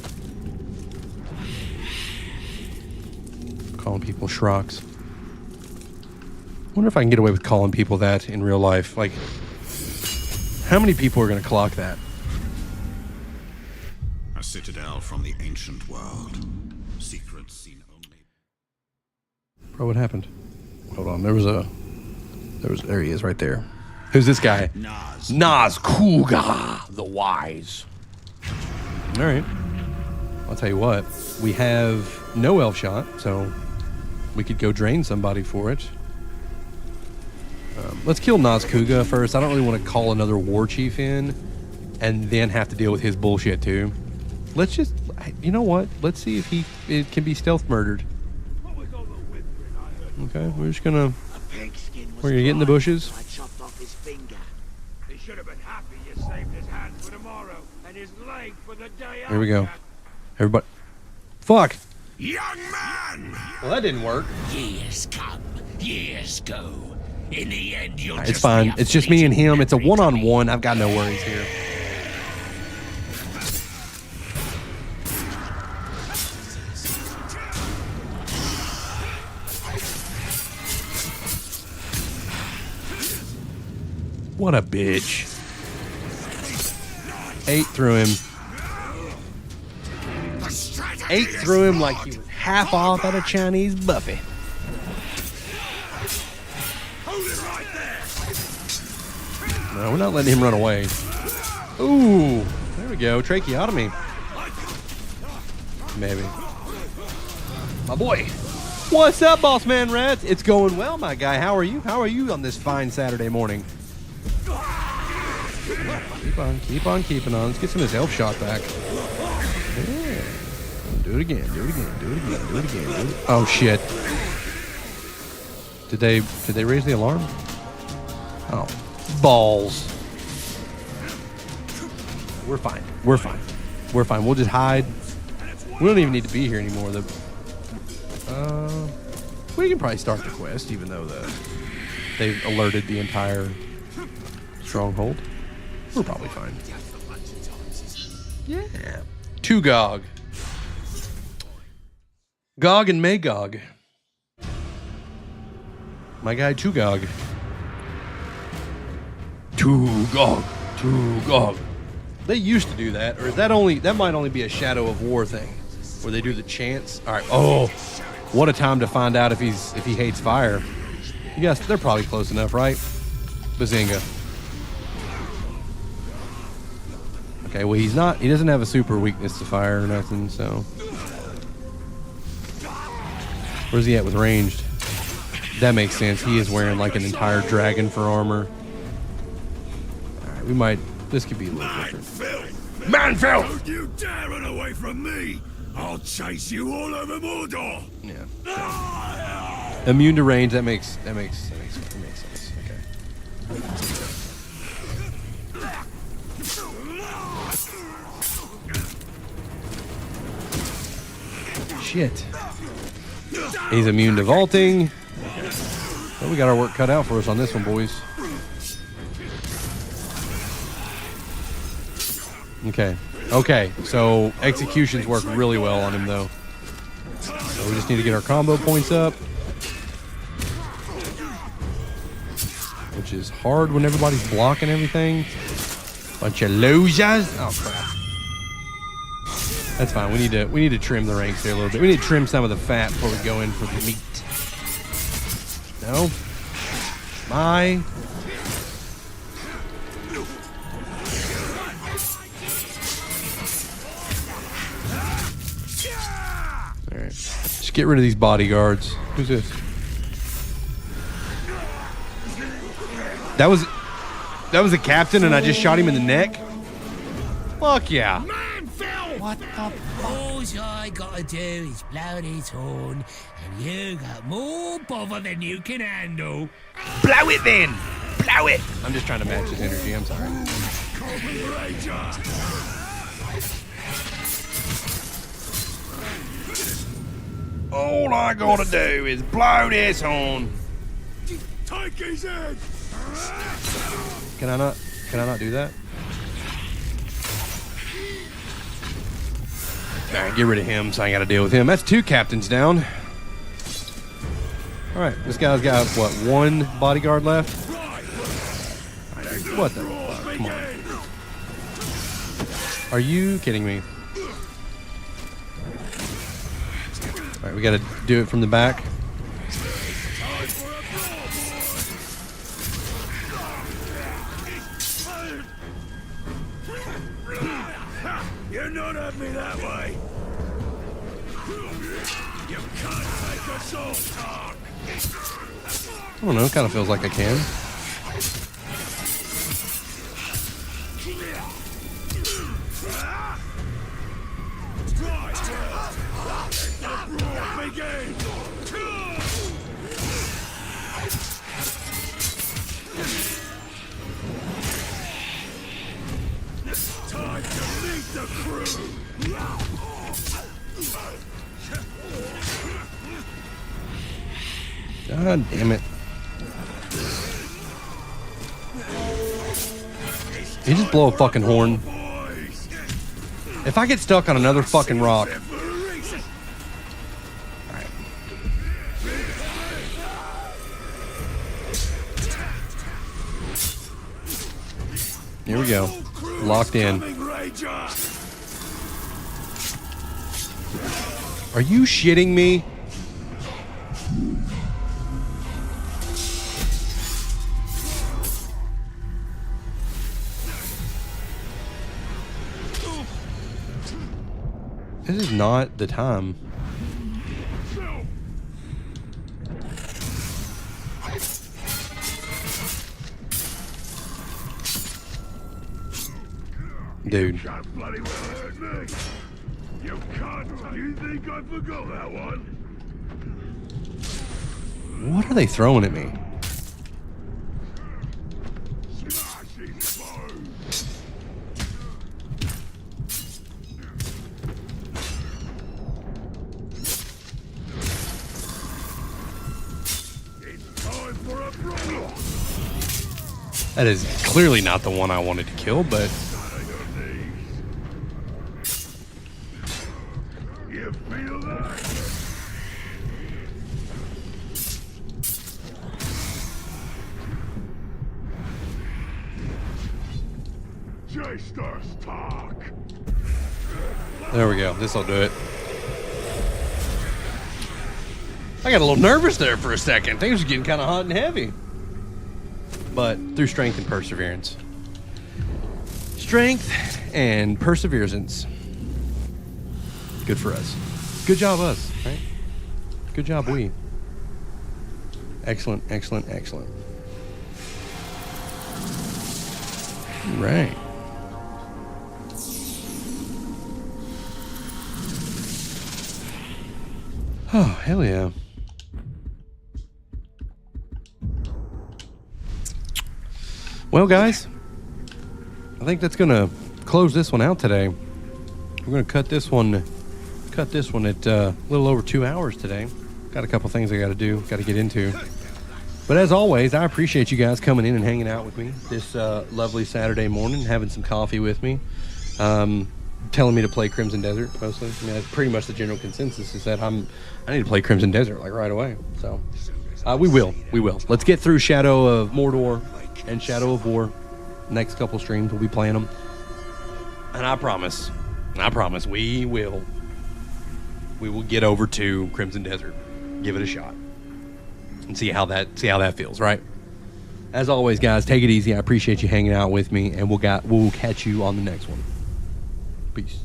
Calling people Schrocks. Wonder if I can get away with calling people that in real life. Like, how many people are going to clock that? A citadel from the ancient world. Secrets seen only. Bro, what happened? Hold on, there he is right there. Who's this guy? Naz Kuga, the Wise. All right. I'll tell you what. We have no elf shot, so we could go drain somebody for it. Let's kill Naz Kuga first. I don't really want to call another war chief in and then have to deal with his bullshit too. Let's just, you know what? Let's see if it can be stealth murdered. Okay, we're just gonna. We're gonna get in the bushes. I chopped off his finger. He should have been happy you saved his hand for tomorrow and his leg for the day after. Here we go. Everybody. Fuck. Young man! Well, that didn't work. Years come, years go. In the end, you'll It's fine. It's just me and him. It's a one-on-one. I've got no worries here. What a bitch. 8 through him. 8 through him like he was half off at a Chinese buffet. No, we're not letting him run away. Ooh, there we go. Tracheotomy. Maybe. My boy. What's up, boss man Rats? It's going well, my guy. How are you? How are you on this fine Saturday morning? Keep on keeping on. Let's get some of this elf shot back. Yeah. Do it again. Do it again. Do it again. Do it again. Oh shit. Did they raise the alarm? Oh. Balls. We're fine. We're fine. We're fine. We'll just hide. We don't even need to be here anymore. We can probably start the quest, even though they've alerted the entire stronghold. We're probably fine. Yeah. Tugog. Gog and Magog. My guy Tugog. Tugog. They used to do that, or is that might only be a Shadow of War thing, where they do the chants. All right. Oh, what a time to find out if he hates fire. You guys, they're probably close enough, right? Bazinga. Okay, well he doesn't have a super weakness to fire or nothing, so. Where's he at with ranged? That makes sense. He is wearing like an entire dragon for armor. Alright, this could be a little different. Manfil! Don't you dare run away from me! I'll chase you all over Mordor! Yeah. Immune to range, that makes sense. Okay. Shit. He's immune to vaulting. Well, we got our work cut out for us on this one, boys. Okay, so executions work really well on him, though. So we just need to get our combo points up. Which is hard when everybody's blocking everything. Bunch of losers. Oh crap. That's fine. We need to trim the ranks there a little bit. We need to trim some of the fat before we go in for the meat. No. My. All right. Just get rid of these bodyguards. Who's this? That was a captain, and I just shot him in the neck. Fuck yeah. What the fuck? All I gotta do is blow this horn, and you got more bother than you can handle. Blow it then! Blow it! I'm just trying to match his energy, I'm sorry. All I gotta do is blow this horn. Take his head! Can I not do that? Alright, get rid of him so I ain't gotta deal with him. That's 2 captains down. Alright, this guy's got, what, 1 bodyguard left? What the fuck? Come on. Are you kidding me? Alright, we gotta do it from the back. You're not at me that way. You can't take us all, Tark. I don't know, kind of feels like I can. Time to meet the crew. God damn it. You just blow a fucking horn. If I get stuck on another fucking rock. Alright. Here we go. Locked in. Are you shitting me? This is not the time. Dude. Bloody well hurt me. You can't. You think I forgot that one? What are they throwing at me? Smash his bones. It's time for a brawl. That is clearly not the one I wanted to kill, but You feel that? J-Stars talk. there we go. This'll do it. I got a little nervous there for a second. Things were getting kind of hot and heavy. But through strength and perseverance. Strength and perseverance. Good for us. Good job us, right? Good job we. Excellent, excellent, excellent. All right. Oh, hell yeah. Well, guys, I think that's going to close this one out today. We're going to cut this one at a little over 2 hours today. Got a couple things I got to do, got to get into. But as always, I appreciate you guys coming in and hanging out with me this lovely Saturday morning, having some coffee with me, telling me to play Crimson Desert, mostly. I mean, that's pretty much the general consensus is that I need to play Crimson Desert, like, right away. So, We will. Let's get through Shadow of Mordor and Shadow of War. Next couple streams, we'll be playing them. And I promise, we will get over to Crimson Desert. Give it a shot. And see how that feels, right? As always, guys, take it easy. I appreciate you hanging out with me, and we'll catch you on the next one. Peace.